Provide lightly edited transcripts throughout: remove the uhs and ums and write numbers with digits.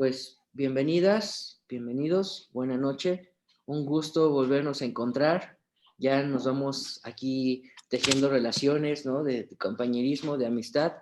Pues bienvenidas, bienvenidos, buena noche. Un gusto volvernos a encontrar. Ya nos vamos aquí tejiendo relaciones, ¿no? De compañerismo, de amistad.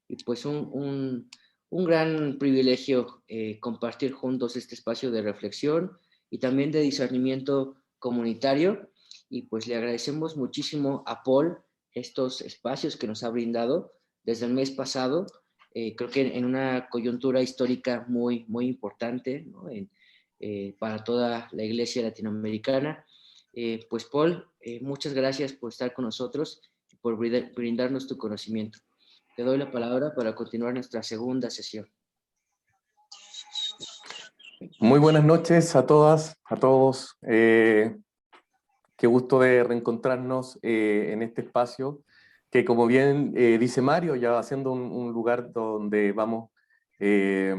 Y pues un gran privilegio compartir juntos este espacio de reflexión y también de discernimiento comunitario. Y pues le agradecemos muchísimo a Paul estos espacios que nos ha brindado desde el mes pasado. Creo que en una coyuntura histórica muy, muy importante, ¿no? Para toda la iglesia latinoamericana. Pues Paul, muchas gracias por estar con nosotros y por brindarnos tu conocimiento. Te doy la palabra para continuar nuestra segunda sesión. Muy buenas noches a todas, a todos. Qué gusto de reencontrarnos en este espacio, que como bien dice Mario, ya va siendo un lugar donde vamos eh,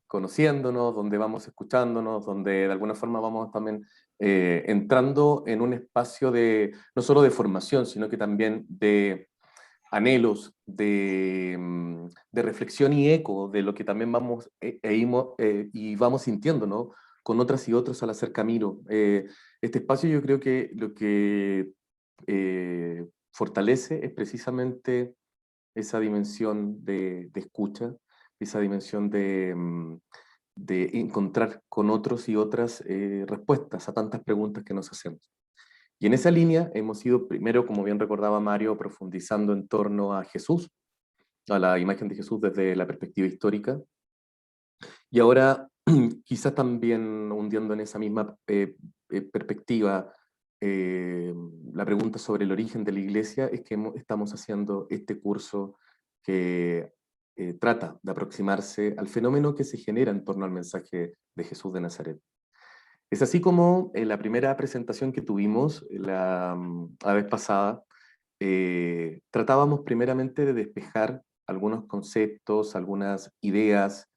conociéndonos, donde vamos escuchándonos, donde de alguna forma vamos también entrando en un espacio de no solo de formación, sino que también de anhelos, de reflexión y eco de lo que también vamos y vamos sintiendo, ¿no? Con otras y otros al hacer camino. Este espacio yo creo que lo que fortalece es precisamente esa dimensión de escucha, esa dimensión de encontrar con otros y otras respuestas a tantas preguntas que nos hacemos. Y en esa línea hemos ido primero, como bien recordaba Mario, profundizando en torno a Jesús, a la imagen de Jesús desde la perspectiva histórica, y ahora quizás también hundiendo en esa misma perspectiva eh, la pregunta sobre el origen de la iglesia, es que estamos haciendo este curso que trata de aproximarse al fenómeno que se genera en torno al mensaje de Jesús de Nazaret. Es así como en la primera presentación que tuvimos la vez pasada, tratábamos primeramente de despejar algunos conceptos, algunas ideas,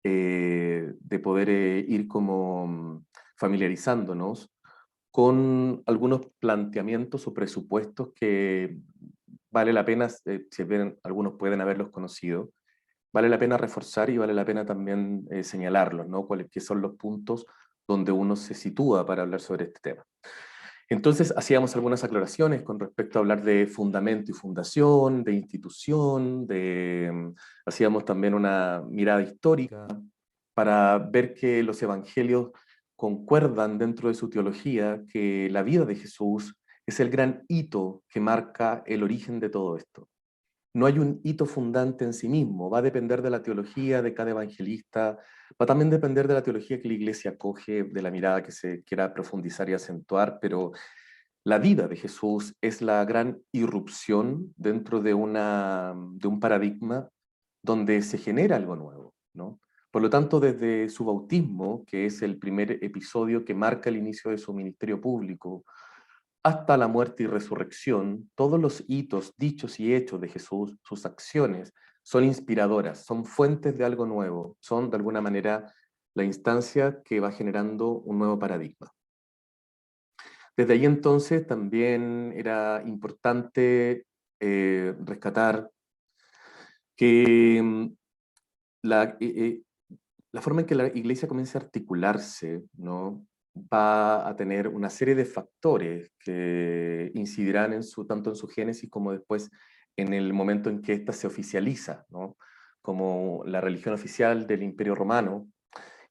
de poder ir como familiarizándonos con algunos planteamientos o presupuestos que vale la pena, si bien algunos pueden haberlos conocido, vale la pena reforzar y vale la pena también señalarlos, ¿no? ¿Cuáles que son los puntos donde uno se sitúa para hablar sobre este tema? Entonces hacíamos algunas aclaraciones con respecto a hablar de fundamento y fundación, de institución, hacíamos también una mirada histórica para ver que los evangelios concuerdan dentro de su teología, que la vida de Jesús es el gran hito que marca el origen de todo esto. No hay un hito fundante en sí mismo, va a depender de la teología de cada evangelista, va a también depender de la teología que la iglesia coge, de la mirada que se quiera profundizar y acentuar, pero la vida de Jesús es la gran irrupción dentro de un paradigma donde se genera algo nuevo, ¿no? Por lo tanto, desde su bautismo, que es el primer episodio que marca el inicio de su ministerio público, hasta la muerte y resurrección, todos los hitos, dichos y hechos de Jesús, sus acciones, son inspiradoras, son fuentes de algo nuevo, son de alguna manera la instancia que va generando un nuevo paradigma. Desde ahí entonces también era importante rescatar que la, la forma en que la iglesia comienza a articularse, ¿no? Va a tener una serie de factores que incidirán tanto en su génesis como después en el momento en que ésta se oficializa, ¿no? Como la religión oficial del Imperio Romano,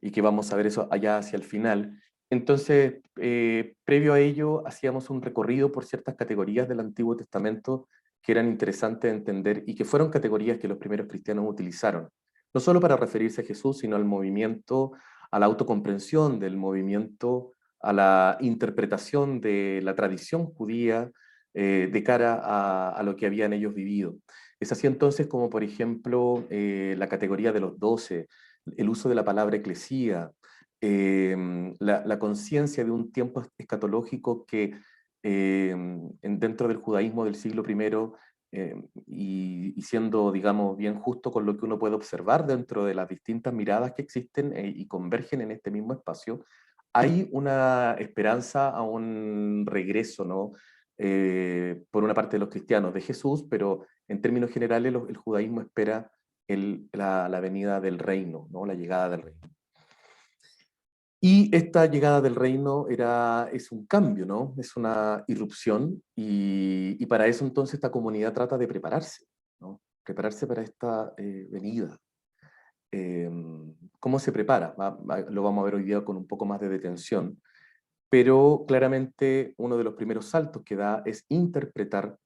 y que vamos a ver eso allá hacia el final. Entonces, previo a ello, hacíamos un recorrido por ciertas categorías del Antiguo Testamento que eran interesantes de entender y que fueron categorías que los primeros cristianos utilizaron, no solo para referirse a Jesús, sino al movimiento, a la autocomprensión del movimiento, a la interpretación de la tradición judía de cara a lo que habían ellos vivido. Es así entonces como, por ejemplo, la categoría de los 12, el uso de la palabra eclesía, la conciencia de un tiempo escatológico que dentro del judaísmo del siglo I, y siendo, digamos, bien justo con lo que uno puede observar dentro de las distintas miradas que existen y convergen en este mismo espacio, hay una esperanza a un regreso, ¿no? Por una parte de los cristianos de Jesús, pero en términos generales el judaísmo espera la venida del reino, ¿no? La llegada del reino. Y esta llegada del reino es un cambio, ¿no? Es una irrupción y para eso entonces esta comunidad trata de prepararse, ¿no? Prepararse para esta venida. Eh, ¿Cómo se prepara? Lo vamos a ver hoy día con un poco más de detención, pero claramente uno de los primeros saltos que da es interpretar,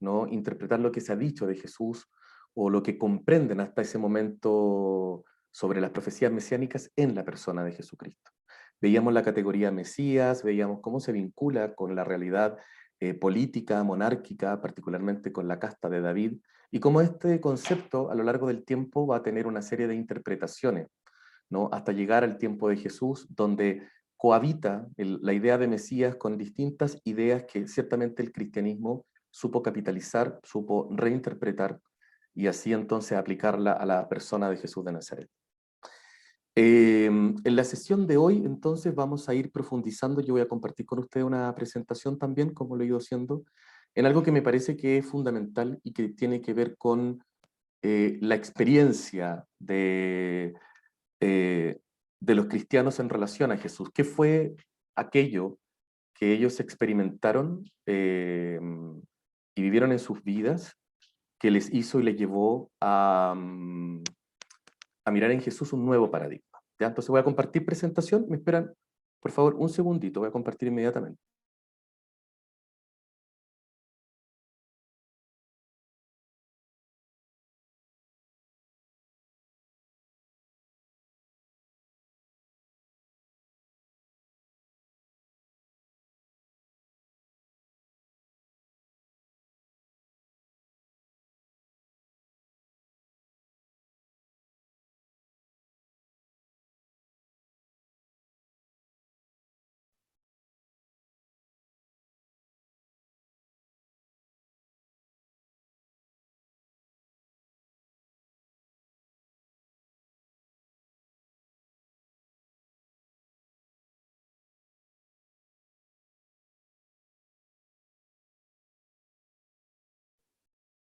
¿no? Interpretar lo que se ha dicho de Jesús o lo que comprenden hasta ese momento sobre las profecías mesiánicas en la persona de Jesucristo. Veíamos la categoría Mesías, veíamos cómo se vincula con la realidad política, monárquica, particularmente con la casta de David, y cómo este concepto a lo largo del tiempo va a tener una serie de interpretaciones, ¿no? Hasta llegar al tiempo de Jesús, donde cohabita la idea de Mesías con distintas ideas que ciertamente el cristianismo supo capitalizar, supo reinterpretar y así entonces aplicarla a la persona de Jesús de Nazaret. En la sesión de hoy, entonces, vamos a ir profundizando. Yo voy a compartir con ustedes una presentación también, como lo he ido haciendo, en algo que me parece que es fundamental y que tiene que ver con la experiencia eh, de los cristianos en relación a Jesús. ¿Qué fue aquello que ellos experimentaron y vivieron en sus vidas que les hizo y les llevó a mirar en Jesús un nuevo paradigma? ¿Ya? Entonces voy a compartir presentación. Me esperan, por favor, un segundito. Voy a compartir inmediatamente.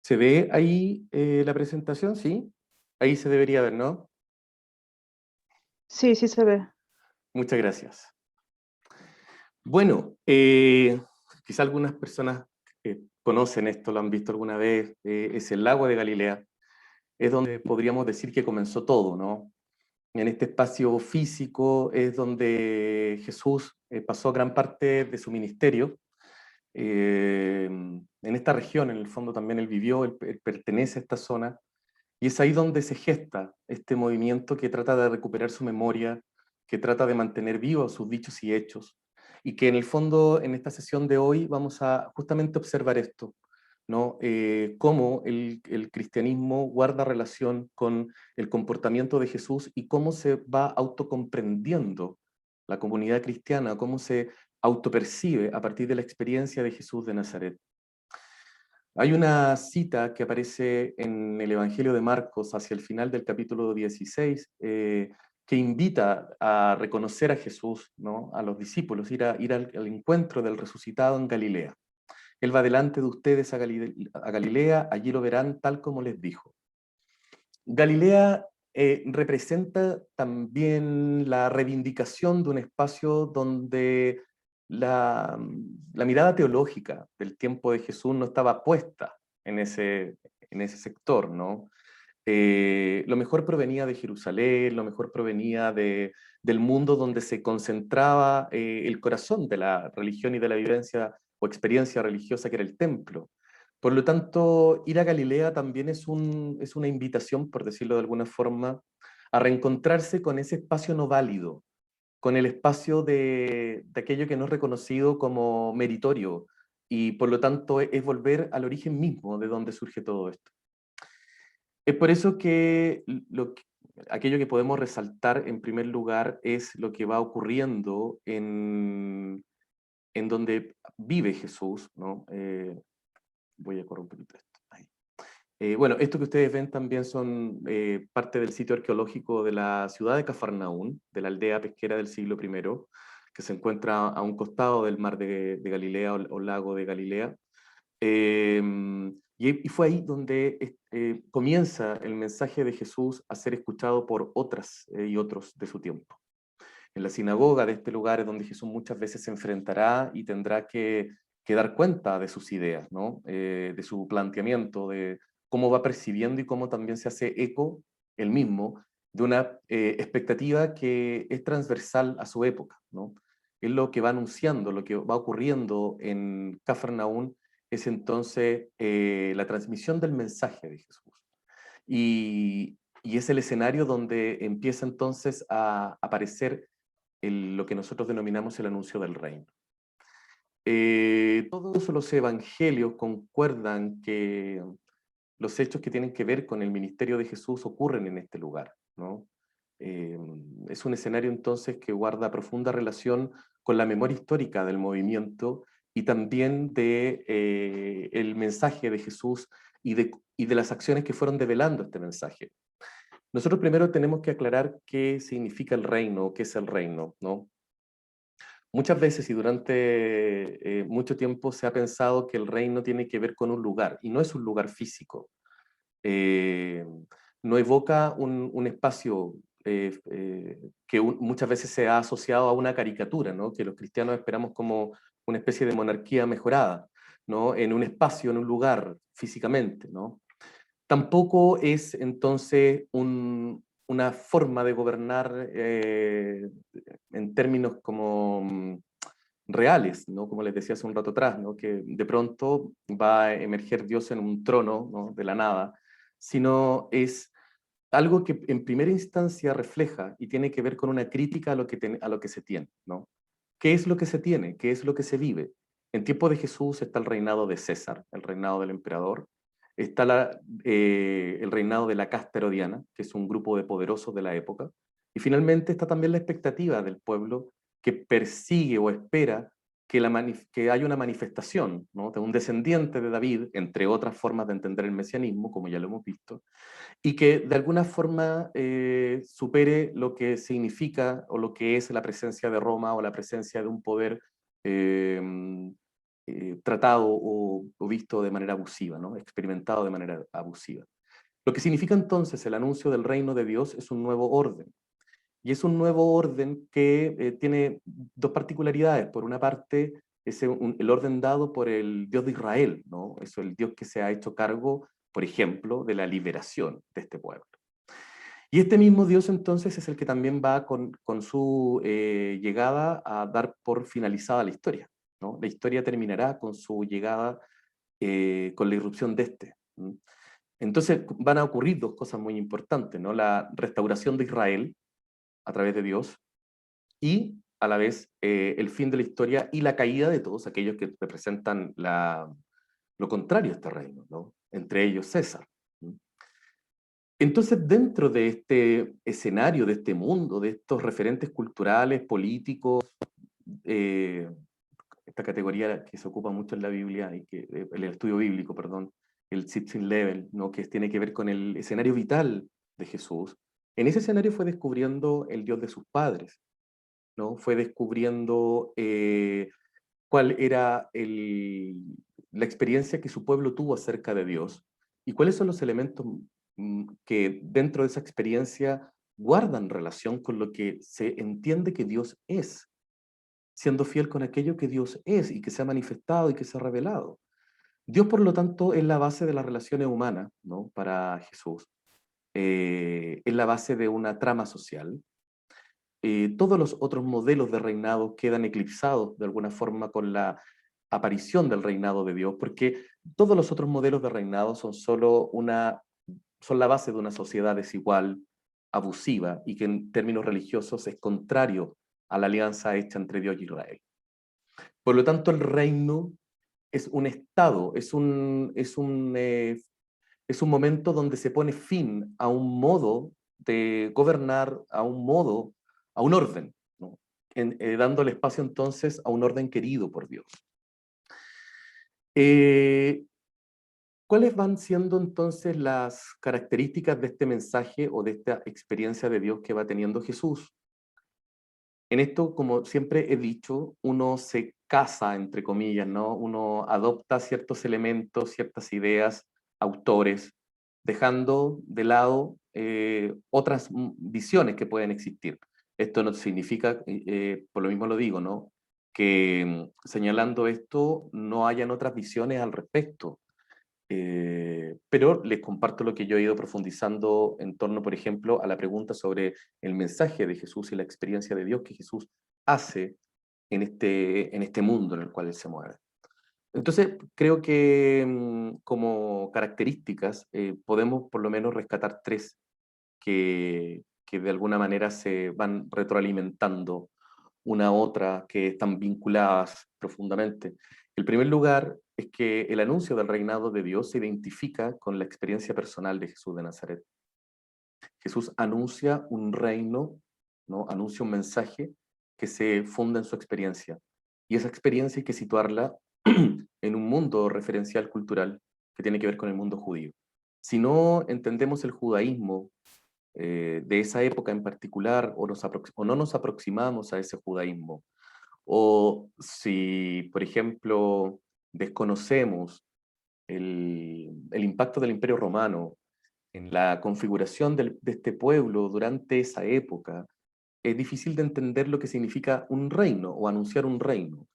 ¿Se ve ahí la presentación? ¿Sí? Ahí se debería ver, ¿no? Sí, sí se ve. Muchas gracias. Bueno, quizá algunas personas conocen esto, lo han visto alguna vez, es el lago de Galilea, es donde podríamos decir que comenzó todo, ¿no? En este espacio físico es donde Jesús pasó gran parte de su ministerio. En esta región, en el fondo, también él vivió, él pertenece a esta zona, y es ahí donde se gesta este movimiento que trata de recuperar su memoria, que trata de mantener vivos sus dichos y hechos, y que en el fondo, en esta sesión de hoy, vamos a justamente observar esto, ¿no? Cómo el cristianismo guarda relación con el comportamiento de Jesús y cómo se va autocomprendiendo la comunidad cristiana, cómo se autopercibe a partir de la experiencia de Jesús de Nazaret. Hay una cita que aparece en el Evangelio de Marcos hacia el final del capítulo 16, que invita a reconocer a Jesús, ¿no? A los discípulos, ir al encuentro del resucitado en Galilea. Él va delante de ustedes a Galilea, allí lo verán tal como les dijo. Galilea representa también la reivindicación de un espacio donde la mirada teológica del tiempo de Jesús no estaba puesta en ese sector, ¿no? Lo mejor provenía de Jerusalén, lo mejor provenía del mundo donde se concentraba el corazón de la religión y de la vivencia o experiencia religiosa que era el templo. Por lo tanto, ir a Galilea también es una invitación, por decirlo de alguna forma, a reencontrarse con ese espacio no válido, con el espacio de aquello que no es reconocido como meritorio, y por lo tanto es volver al origen mismo de donde surge todo esto. Es por eso que aquello que podemos resaltar en primer lugar es lo que va ocurriendo en donde vive Jesús, ¿no? Voy a correr un poquito esto. Ahí. Bueno, esto que ustedes ven también son parte del sitio arqueológico de la ciudad de Cafarnaún, de la aldea pesquera del siglo I, que se encuentra a un costado del mar de Galilea o lago de Galilea. Y fue ahí donde comienza el mensaje de Jesús a ser escuchado por otras y otros de su tiempo. En la sinagoga de este lugar es donde Jesús muchas veces se enfrentará y tendrá que dar cuenta de sus ideas, ¿no? De su planteamiento, de cómo va percibiendo y cómo también se hace eco él mismo de una expectativa que es transversal a su época, ¿no? Es lo que va anunciando, lo que va ocurriendo en Cafarnaún es entonces la transmisión del mensaje de Jesús. Y es el escenario donde empieza entonces a aparecer lo que nosotros denominamos el anuncio del reino. Todos los evangelios concuerdan que los hechos que tienen que ver con el ministerio de Jesús ocurren en este lugar, ¿no? Es un escenario entonces que guarda profunda relación con la memoria histórica del movimiento y también de el mensaje de Jesús y de las acciones que fueron develando este mensaje. Nosotros primero tenemos que aclarar qué significa el reino, qué es el reino, ¿no? Muchas veces y durante mucho tiempo se ha pensado que el reino tiene que ver con un lugar, y no es un lugar físico. No evoca un espacio que muchas veces se ha asociado a una caricatura, ¿no? Que los cristianos esperamos como una especie de monarquía mejorada, ¿no? En un espacio, en un lugar, físicamente, ¿no? Tampoco es entonces una forma de gobernar en términos como reales, ¿no? Como les decía hace un rato atrás, ¿no? Que de pronto va a emerger Dios en un trono, ¿no? De la nada, sino es algo que en primera instancia refleja y tiene que ver con una crítica a lo que se tiene, ¿no? ¿Qué es lo que se tiene? ¿Qué es lo que se vive? En tiempo de Jesús está el reinado de César, el reinado del emperador, está el reinado de la casta herodiana, que es un grupo de poderosos de la época, y finalmente está también la expectativa del pueblo que persigue o espera que haya una manifestación, ¿no? De un descendiente de David, entre otras formas de entender el mesianismo, como ya lo hemos visto, y que de alguna forma supere lo que significa o lo que es la presencia de Roma o la presencia de un poder eh, tratado o visto de manera abusiva, ¿no? Experimentado de manera abusiva. Lo que significa entonces el anuncio del reino de Dios es un nuevo orden. Y es un nuevo orden que tiene dos particularidades. Por una parte, es el orden dado por el Dios de Israel, ¿no? Es el Dios que se ha hecho cargo, por ejemplo, de la liberación de este pueblo. Y este mismo Dios entonces es el que también va con su llegada a dar por finalizada la historia, ¿no? La historia terminará con su llegada, con la irrupción de este. Entonces van a ocurrir dos cosas muy importantes, ¿no? La restauración de Israel a través de Dios y a la vez el fin de la historia y la caída de todos aquellos que representan lo contrario a este reino, ¿no? Entre ellos César. Entonces, dentro de este escenario, de este mundo, de estos referentes culturales, políticos, esta categoría que se ocupa mucho en la Biblia, y el estudio bíblico, perdón, el Sitting Level, ¿no? Que tiene que ver con el escenario vital de Jesús, en ese escenario fue descubriendo el Dios de sus padres, ¿no? Fue descubriendo cuál era la experiencia que su pueblo tuvo acerca de Dios y cuáles son los elementos que dentro de esa experiencia guardan relación con lo que se entiende que Dios es, siendo fiel con aquello que Dios es y que se ha manifestado y que se ha revelado. Dios, por lo tanto, es la base de las relaciones humanas, ¿no? Para Jesús. Es la base de una trama social. Todos los otros modelos de reinado quedan eclipsados de alguna forma con la aparición del reinado de Dios, porque todos los otros modelos de reinado son la base de una sociedad desigual, abusiva, y que en términos religiosos es contrario a la alianza hecha entre Dios y Israel. Por lo tanto, el reino es un estado, es un momento donde se pone fin a un modo de gobernar, a un orden, ¿no? Dándole espacio entonces a un orden querido por Dios. ¿Cuáles van siendo entonces las características de este mensaje o de esta experiencia de Dios que va teniendo Jesús? En esto, como siempre he dicho, uno se casa, entre comillas, ¿no? Uno adopta ciertos elementos, ciertas ideas, autores, dejando de lado otras visiones que pueden existir. Esto no significa, por lo mismo lo digo, ¿no? Que señalando esto no hayan otras visiones al respecto. Pero les comparto lo que yo he ido profundizando en torno, por ejemplo, a la pregunta sobre el mensaje de Jesús y la experiencia de Dios que Jesús hace en este mundo en el cual Él se mueve. Entonces, creo que como características podemos por lo menos rescatar tres que de alguna manera se van retroalimentando una a otra, que están vinculadas profundamente. El primer lugar es que el anuncio del reinado de Dios se identifica con la experiencia personal de Jesús de Nazaret. Jesús anuncia un reino, ¿no? Anuncia un mensaje que se funda en su experiencia. Y esa experiencia hay que situarla en un mundo referencial cultural que tiene que ver con el mundo judío. Si no entendemos el judaísmo de esa época en particular o no nos aproximamos a ese judaísmo, o si, por ejemplo, desconocemos el impacto del Imperio Romano en la configuración de este pueblo durante esa época, es difícil de entender lo que significa un reino o anunciar un reino.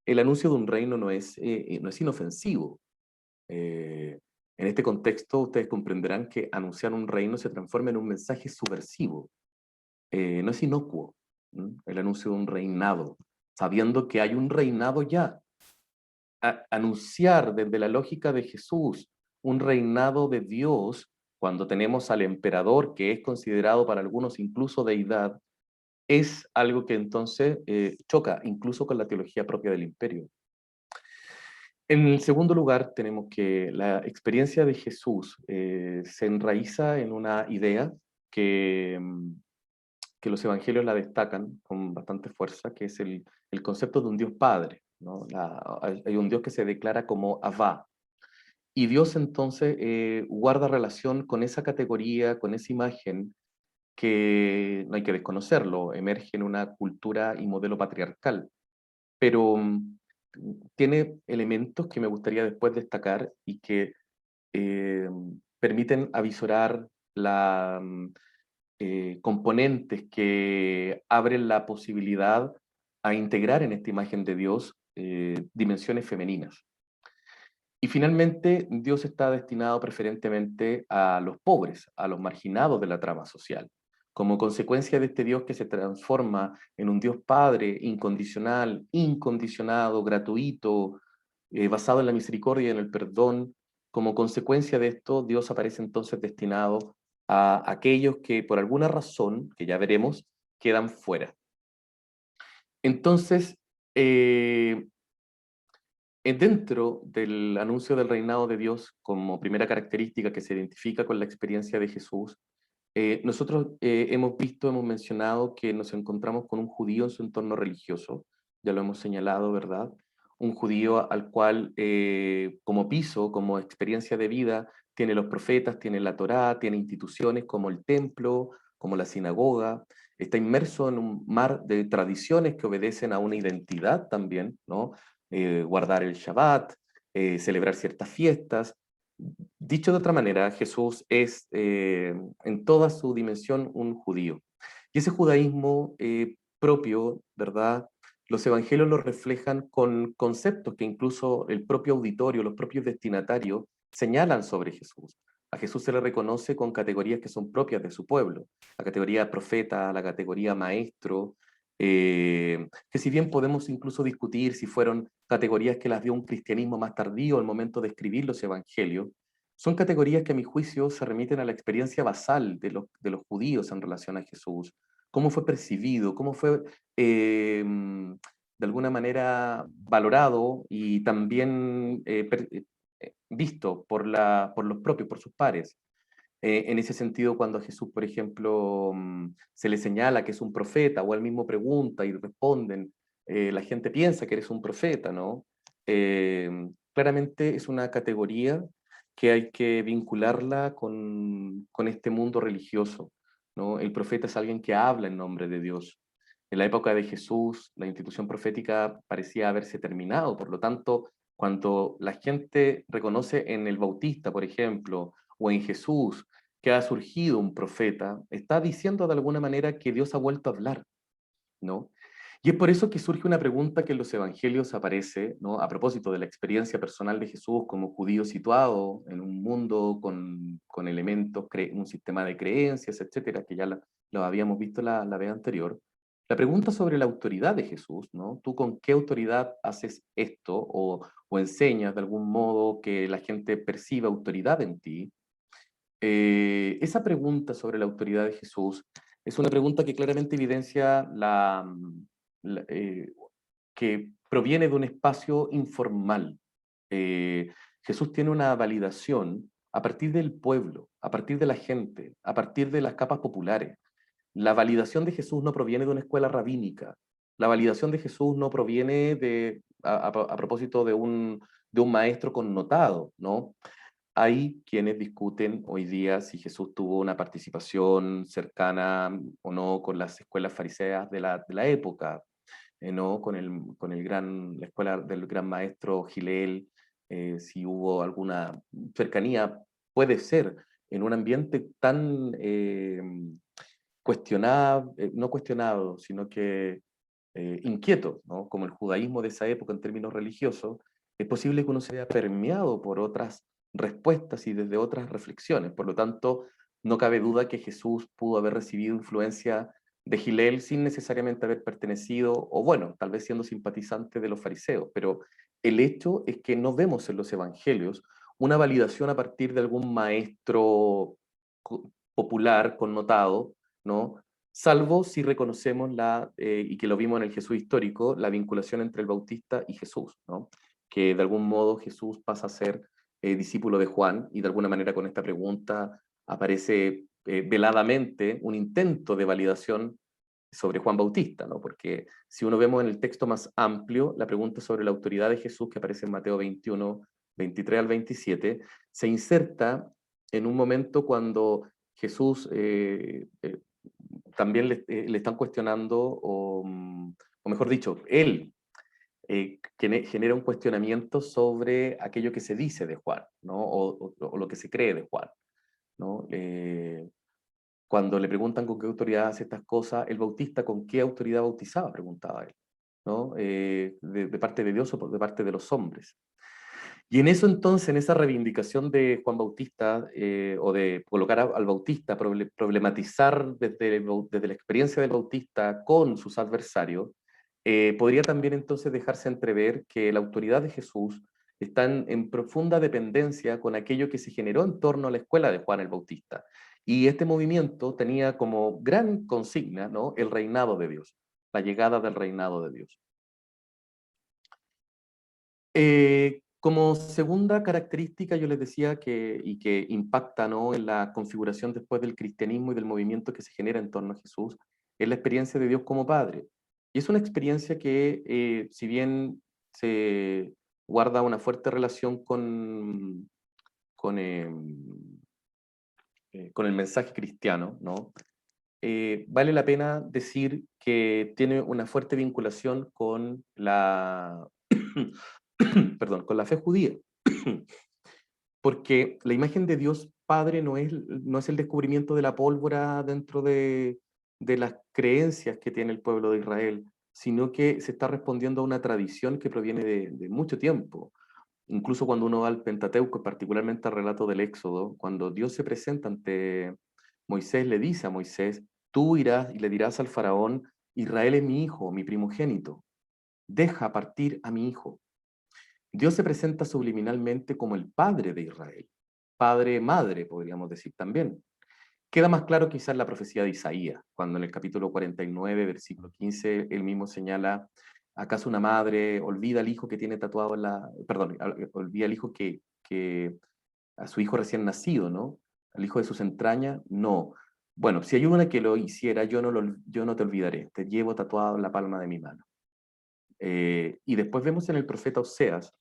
El anuncio de un reino no es inofensivo. Eh, en este contexto, ustedes comprenderán que anunciar un reino se transforma en un mensaje subversivo. No es inocuo, el anuncio de un reinado, sabiendo que hay un reinado ya. Anunciar desde la lógica de Jesús un reinado de Dios, cuando tenemos al emperador que es considerado para algunos incluso deidad, es algo que entonces choca incluso con la teología propia del imperio. En el segundo lugar, tenemos que la experiencia de Jesús se enraiza en una idea que, que los evangelios la destacan con bastante fuerza, que es el concepto de un Dios Padre, ¿no? Hay un Dios que se declara como Abba, y Dios entonces guarda relación con esa categoría, con esa imagen, que no hay que desconocerlo, emerge en una cultura y modelo patriarcal, pero tiene elementos que me gustaría después destacar y que eh, permiten avisorar componentes que abren la posibilidad a integrar en esta imagen de Dios dimensiones femeninas. Y finalmente, Dios está destinado preferentemente a los pobres, a los marginados de la trama social. Como consecuencia de este Dios que se transforma en un Dios Padre incondicional, incondicionado, gratuito, basado en la misericordia y en el perdón, como consecuencia de esto, Dios aparece entonces destinado a aquellos que por alguna razón, que ya veremos, quedan fuera. Entonces, dentro del anuncio del reinado de Dios, como primera característica que se identifica con la experiencia de Jesús, nosotros hemos mencionado que nos encontramos con un judío en su entorno religioso, ya lo hemos señalado, ¿verdad? Un judío al cual, como piso, como experiencia de vida, tiene los profetas, tiene la Torá, tiene instituciones como el templo, como la sinagoga, está inmerso en un mar de tradiciones que obedecen a una identidad también, ¿no? Guardar el Shabbat, celebrar ciertas fiestas. Dicho de otra manera, Jesús es en toda su dimensión un judío. Y ese judaísmo propio, ¿verdad? Los evangelios lo reflejan con conceptos que incluso el propio auditorio, los propios destinatarios señalan sobre Jesús. A Jesús se le reconoce con categorías que son propias de su pueblo, la categoría profeta, la categoría maestro, que si bien podemos incluso discutir si fueron categorías que las dio un cristianismo más tardío al momento de escribir los evangelios, son categorías que a mi juicio se remiten a la experiencia basal de los judíos en relación a Jesús, cómo fue percibido, cómo fue de alguna manera valorado y también visto por los propios, por sus pares. En ese sentido, cuando a Jesús, por ejemplo, se le señala que es un profeta, o él mismo pregunta y responden, la gente piensa que eres un profeta, ¿no? Claramente es una categoría que hay que vincularla con este mundo religioso, ¿no? El profeta es alguien que habla en nombre de Dios. En la época de Jesús, la institución profética parecía haberse terminado, por lo tanto, cuando la gente reconoce en el Bautista, por ejemplo, o en Jesús, que ha surgido un profeta, está diciendo de alguna manera que Dios ha vuelto a hablar, ¿no? Y es por eso que surge una pregunta que en los evangelios aparece, ¿no? A propósito de la experiencia personal de Jesús como judío situado en un mundo con elementos, un sistema de creencias, etcétera, que ya lo habíamos visto la vez anterior. La pregunta sobre la autoridad de Jesús, ¿no? ¿Tú con qué autoridad haces esto o enseñas de algún modo que la gente perciba autoridad en ti? Esa pregunta sobre la autoridad de Jesús es una pregunta que claramente evidencia que proviene de un espacio informal. Jesús tiene una validación a partir del pueblo, a partir de la gente, a partir de las capas populares. La validación de Jesús no proviene de una escuela rabínica. La validación de Jesús no proviene a propósito de un maestro connotado, ¿no? Hay quienes discuten hoy día si Jesús tuvo una participación cercana o no con las escuelas fariseas de la época, ¿no? La escuela del gran maestro Gilel, si hubo alguna cercanía, puede ser, en un ambiente tan cuestionado, no cuestionado, sino que inquieto, ¿no? Como el judaísmo de esa época en términos religiosos, es posible que uno se vea permeado por otras respuestas y desde otras reflexiones. Por lo tanto, no cabe duda que Jesús pudo haber recibido influencia de Gilel sin necesariamente haber pertenecido, o bueno, tal vez siendo simpatizante de los fariseos, pero el hecho es que no vemos en los evangelios una validación a partir de algún maestro popular connotado, ¿no? Salvo si reconocemos y que lo vimos en el Jesús histórico, la vinculación entre el Bautista y Jesús, ¿no? Que de algún modo Jesús pasa a ser discípulo de Juan, y de alguna manera con esta pregunta aparece veladamente un intento de validación sobre Juan Bautista, ¿no? Porque si uno vemos en el texto más amplio, la pregunta sobre la autoridad de Jesús, que aparece en Mateo 21, 23 al 27, se inserta en un momento cuando Jesús también le están cuestionando, o mejor dicho, él genera un cuestionamiento sobre aquello que se dice de Juan, ¿no? O lo que se cree de Juan, ¿no? Cuando le preguntan con qué autoridad hace estas cosas, el bautista con qué autoridad bautizaba, preguntaba él, ¿no? De parte de Dios o de parte de los hombres. Y en eso entonces, en esa reivindicación de Juan Bautista, o de colocar al Bautista, problematizar desde la experiencia del Bautista con sus adversarios, podría también entonces dejarse entrever que la autoridad de Jesús está en profunda dependencia con aquello que se generó en torno a la escuela de Juan el Bautista. Y este movimiento tenía como gran consigna, ¿no?, el reinado de Dios, la llegada del reinado de Dios. Como segunda característica, yo les decía que impacta, ¿no?, en la configuración después del cristianismo y del movimiento que se genera en torno a Jesús, es la experiencia de Dios como Padre. Y es una experiencia que, si bien se guarda una fuerte relación con, con el mensaje cristiano, ¿no?, vale la pena decir que tiene una fuerte vinculación con perdón, con la fe judía. Porque la imagen de Dios Padre no es el descubrimiento de la pólvora dentro de las creencias que tiene el pueblo de Israel, sino que se está respondiendo a una tradición que proviene de mucho tiempo. Incluso cuando uno va al Pentateuco, particularmente al relato del Éxodo, cuando Dios se presenta ante Moisés, le dice a Moisés: tú irás y le dirás al faraón, Israel es mi hijo, mi primogénito, deja partir a mi hijo. Dios se presenta subliminalmente como el padre de Israel, padre-madre, podríamos decir también. Queda más claro quizás en la profecía de Isaías, cuando en el capítulo 49, versículo 15, él mismo señala: ¿acaso una madre olvida al hijo que tiene tatuado olvida al hijo que a su hijo recién nacido, ¿no? Al hijo de sus entrañas? No. Bueno, si hay una que lo hiciera, yo no te olvidaré, te llevo tatuado en la palma de mi mano. Y después vemos en el profeta Oseas,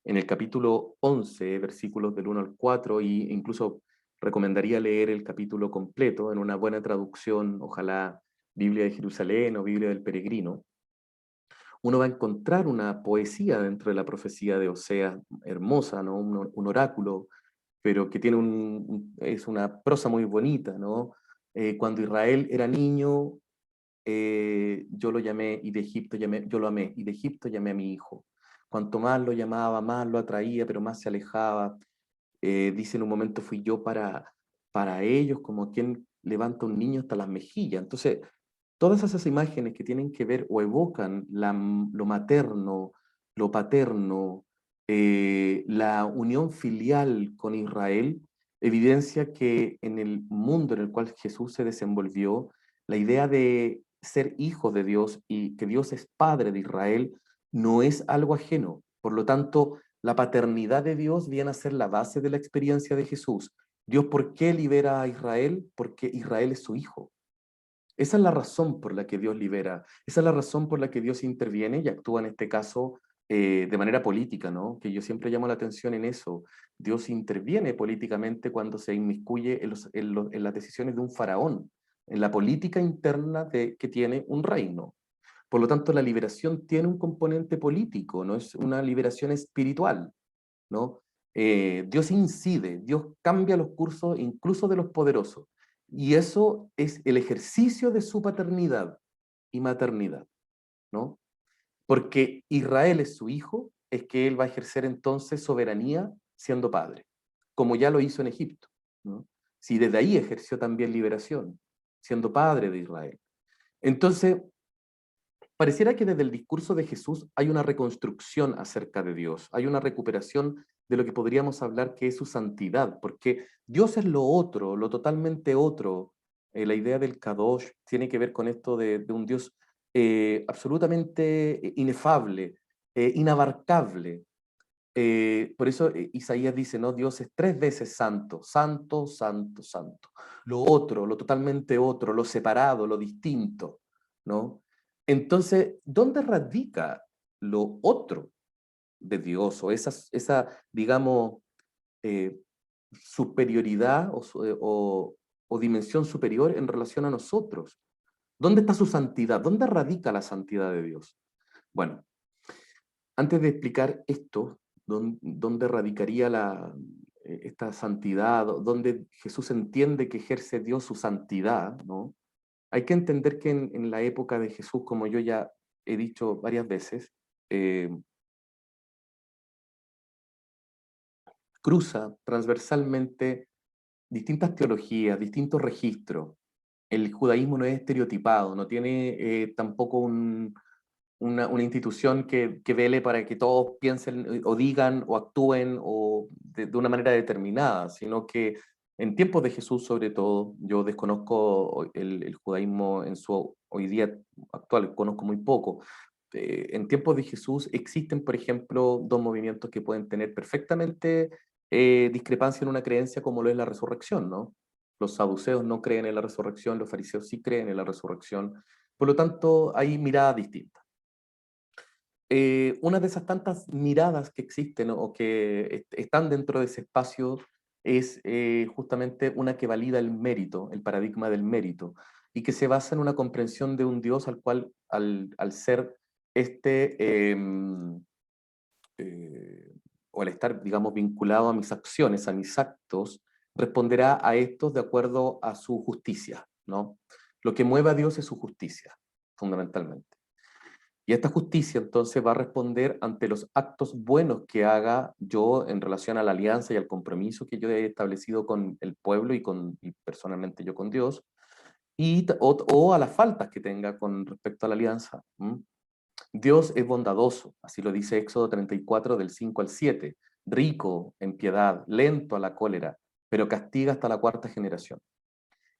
en el capítulo 11, versículos del 1 al 4, e incluso recomendaría leer el capítulo completo en una buena traducción, ojalá Biblia de Jerusalén o Biblia del Peregrino. Uno va a encontrar una poesía dentro de la profecía de Oseas hermosa, ¿no? Un oráculo pero que tiene es una prosa muy bonita, ¿no? Cuando Israel era niño, yo lo llamé y de Egipto yo lo amé, y de Egipto llamé a mi hijo. Cuanto más lo llamaba, más lo atraía, pero más se alejaba. Dice en un momento fui yo para ellos como quien levanta un niño hasta las mejillas. Entonces, todas esas imágenes que tienen que ver o evocan lo materno, lo paterno, la unión filial con Israel, evidencia que en el mundo en el cual Jesús se desenvolvió, la idea de ser hijo de Dios y que Dios es padre de Israel no es algo ajeno. Por lo tanto, la paternidad de Dios viene a ser la base de la experiencia de Jesús. Dios, ¿por qué libera a Israel? Porque Israel es su hijo. Esa es la razón por la que Dios libera, esa es la razón por la que Dios interviene y actúa en este caso de manera política, ¿no? Que yo siempre llamo la atención en eso. Dios interviene políticamente cuando se inmiscuye en las decisiones de un faraón, en la política interna que tiene un reino. Por lo tanto, la liberación tiene un componente político, no es una liberación espiritual, ¿no? Dios incide, Dios cambia los cursos incluso de los poderosos. Y eso es el ejercicio de su paternidad y maternidad, ¿no? Porque Israel es su hijo, es que él va a ejercer entonces soberanía siendo padre, como ya lo hizo en Egipto, ¿no? Si desde ahí ejerció también liberación, siendo padre de Israel. Entonces, pareciera que desde el discurso de Jesús hay una reconstrucción acerca de Dios, hay una recuperación de lo que podríamos hablar que es su santidad, porque Dios es lo otro, lo totalmente otro. La idea del Kadosh tiene que ver con esto de un Dios absolutamente inefable, inabarcable. Por eso Isaías dice, ¿no? Dios es 3 veces santo, santo, santo, santo. Lo otro, lo totalmente otro, lo separado, lo distinto, ¿no? Entonces, ¿dónde radica lo otro de Dios o esa digamos, eh, superioridad o dimensión superior en relación a nosotros? ¿Dónde está su santidad? ¿Dónde radica la santidad de Dios? Bueno, antes de explicar esto, dónde radicaría esta santidad, dónde Jesús entiende que ejerce Dios su santidad, ¿no? Hay que entender que en la época de Jesús, como yo ya he dicho varias veces, eh, cruza transversalmente distintas teologías, distintos registros. El judaísmo no es estereotipado, no tiene tampoco una institución que vele para que todos piensen o digan o actúen o de una manera determinada, sino que en tiempos de Jesús sobre todo, yo desconozco el judaísmo en su hoy día actual, conozco muy poco. En tiempos de Jesús existen, por ejemplo, dos movimientos que pueden tener perfectamente discrepancia en una creencia como lo es la resurrección, ¿no? Los saduceos no creen en la resurrección, los fariseos sí creen en la resurrección. Por lo tanto, hay miradas distintas. Una de esas tantas miradas que existen o que están dentro de ese espacio es justamente una que valida el mérito, el paradigma del mérito, y que se basa en una comprensión de un Dios al cual, al ser eh, o al estar, digamos, vinculado a mis acciones, a mis actos, responderá a estos de acuerdo a su justicia, ¿no? Lo que mueve a Dios es su justicia, fundamentalmente. Y esta justicia entonces va a responder ante los actos buenos que haga yo en relación a la alianza y al compromiso que yo he establecido con el pueblo y personalmente yo con Dios, o a las faltas que tenga con respecto a la alianza. Dios es bondadoso, así lo dice Éxodo 34 del 5 al 7, rico en piedad, lento a la cólera, pero castiga hasta la cuarta generación.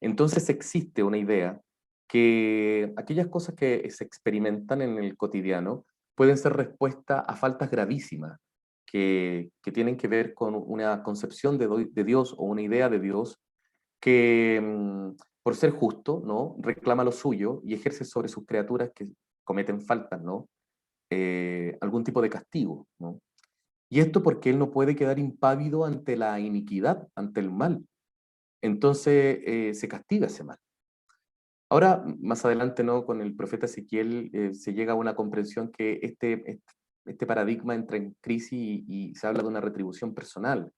Entonces existe una idea que aquellas cosas que se experimentan en el cotidiano pueden ser respuesta a faltas gravísimas que tienen que ver con una concepción de Dios o una idea de Dios que por ser justo, ¿no? Reclama lo suyo y ejerce sobre sus criaturas que cometen faltas, ¿no? Algún tipo de castigo, ¿no? Y esto porque él no puede quedar impávido ante la iniquidad, ante el mal. Entonces se castiga ese mal. Ahora, más adelante, ¿no? Con el profeta Ezequiel se llega a una comprensión que este paradigma entra en crisis y se habla de una retribución personal.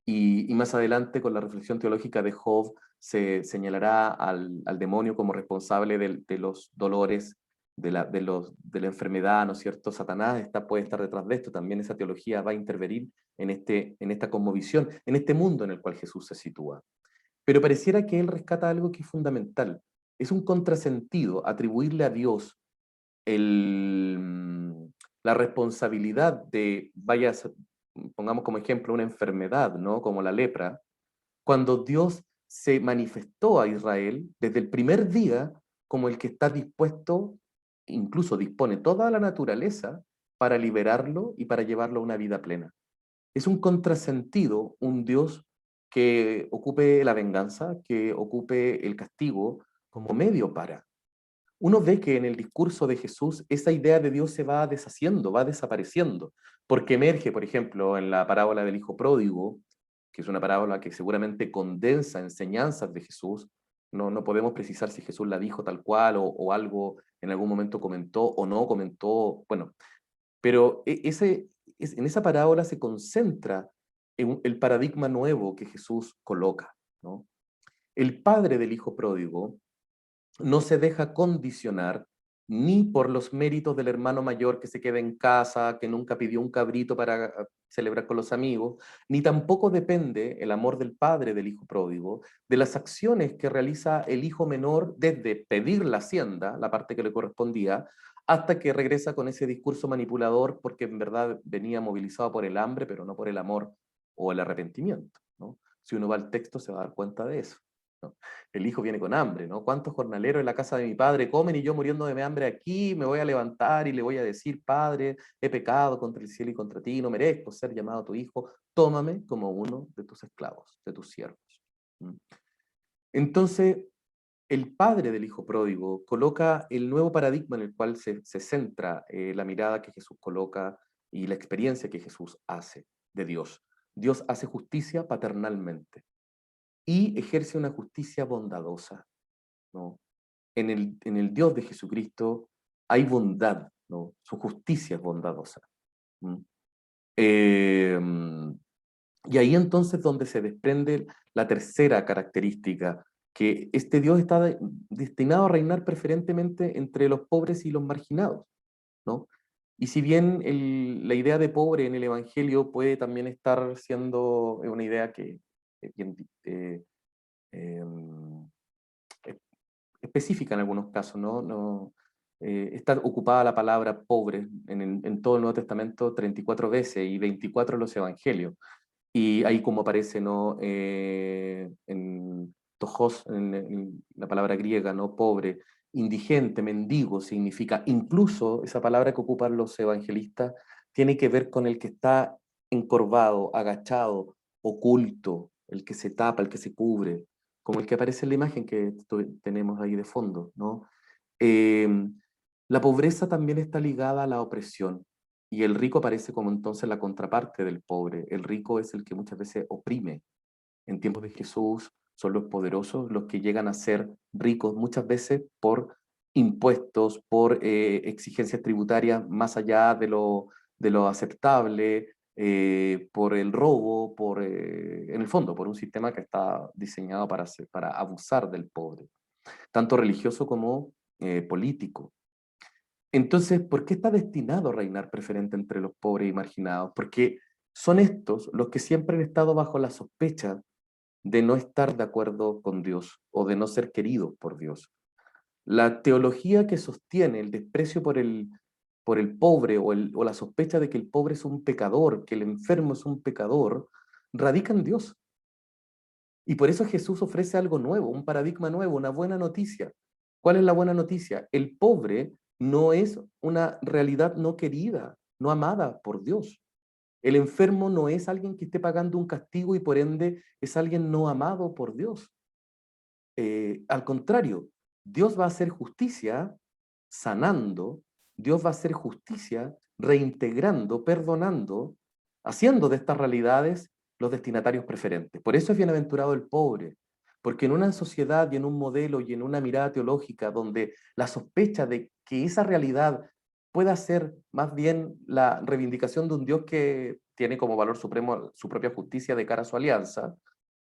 Y más adelante, con la reflexión teológica de Job, se señalará al demonio como responsable de los dolores, de la enfermedad, ¿no es cierto? Satanás puede estar detrás de esto. También esa teología va a intervenir en esta cosmovisión, en este mundo en el cual Jesús se sitúa. Pero pareciera que él rescata algo que es fundamental. Es un contrasentido atribuirle a Dios la responsabilidad de, pongamos como ejemplo una enfermedad, ¿no? Como la lepra, cuando Dios se manifestó a Israel desde el primer día como el que está dispuesto, incluso dispone toda la naturaleza para liberarlo y para llevarlo a una vida plena. Es un contrasentido un Dios que ocupe la venganza, que ocupe el castigo como medio para. Uno ve que en el discurso de Jesús esa idea de Dios se va deshaciendo, va desapareciendo, porque emerge, por ejemplo, en la parábola del hijo pródigo, que es una parábola que seguramente condensa enseñanzas de Jesús. No podemos precisar si Jesús la dijo tal cual o algo en algún momento comentó o no comentó, bueno, pero en esa parábola se concentra en el paradigma nuevo que Jesús coloca, ¿no? El padre del hijo pródigo no se deja condicionar ni por los méritos del hermano mayor que se queda en casa, que nunca pidió un cabrito para celebrar con los amigos, ni tampoco depende el amor del padre del hijo pródigo de las acciones que realiza el hijo menor desde pedir la hacienda, la parte que le correspondía, hasta que regresa con ese discurso manipulador porque en verdad venía movilizado por el hambre, pero no por el amor o el arrepentimiento, ¿no? Si uno va al texto se va a dar cuenta de eso, ¿no? El hijo viene con hambre, ¿no? ¿Cuántos jornaleros en la casa de mi padre comen y yo muriendo de hambre aquí me voy a levantar y le voy a decir, Padre, he pecado contra el cielo y contra ti, no merezco ser llamado tu hijo, tómame como uno de tus esclavos, de tus siervos? Entonces, el padre del hijo pródigo coloca el nuevo paradigma en el cual se centra la mirada que Jesús coloca y la experiencia que Jesús hace de Dios. Dios hace justicia paternalmente y ejerce una justicia bondadosa, ¿no? En el Dios de Jesucristo hay bondad, ¿no? Su justicia es bondadosa. Eh, y ahí entonces donde se desprende la tercera característica, que este Dios está destinado a reinar preferentemente entre los pobres y los marginados, ¿no? Y si bien la idea de pobre en el Evangelio puede también estar siendo una idea que bien, específica en algunos casos, ¿no? Está ocupada la palabra pobre en todo el Nuevo Testamento 34 veces y 24 en los Evangelios. Y ahí como aparece, ¿no? En tojos, en la palabra griega, ¿no? Pobre, indigente, mendigo, significa, incluso esa palabra que ocupan los evangelistas tiene que ver con el que está encorvado, agachado, oculto, el que se tapa, el que se cubre, como el que aparece en la imagen que tenemos ahí de fondo, ¿no? Eh, la pobreza también está ligada a la opresión, y el rico aparece como entonces la contraparte del pobre. El rico es el que muchas veces oprime. En tiempos de Jesús son los poderosos los que llegan a ser ricos muchas veces por impuestos, por exigencias tributarias más allá de lo aceptable, por el robo, en el fondo, por un sistema que está diseñado para abusar del pobre, tanto religioso como político. Entonces, ¿por qué está destinado a reinar preferente entre los pobres y marginados? Porque son estos los que siempre han estado bajo la sospecha de no estar de acuerdo con Dios o de no ser queridos por Dios. La teología que sostiene el desprecio por el pobre o la sospecha de que el pobre es un pecador, que el enfermo es un pecador, radica en Dios. Y por eso Jesús ofrece algo nuevo, un paradigma nuevo, una buena noticia. ¿Cuál es la buena noticia? El pobre no es una realidad no querida, no amada por Dios. El enfermo no es alguien que esté pagando un castigo y por ende es alguien no amado por Dios. Al contrario, Dios va a hacer justicia sanando, Dios va a hacer justicia reintegrando, perdonando, haciendo de estas realidades los destinatarios preferentes. Por eso es bienaventurado el pobre, porque en una sociedad y en un modelo y en una mirada teológica donde la sospecha de que esa realidad pueda ser más bien la reivindicación de un Dios que tiene como valor supremo su propia justicia de cara a su alianza,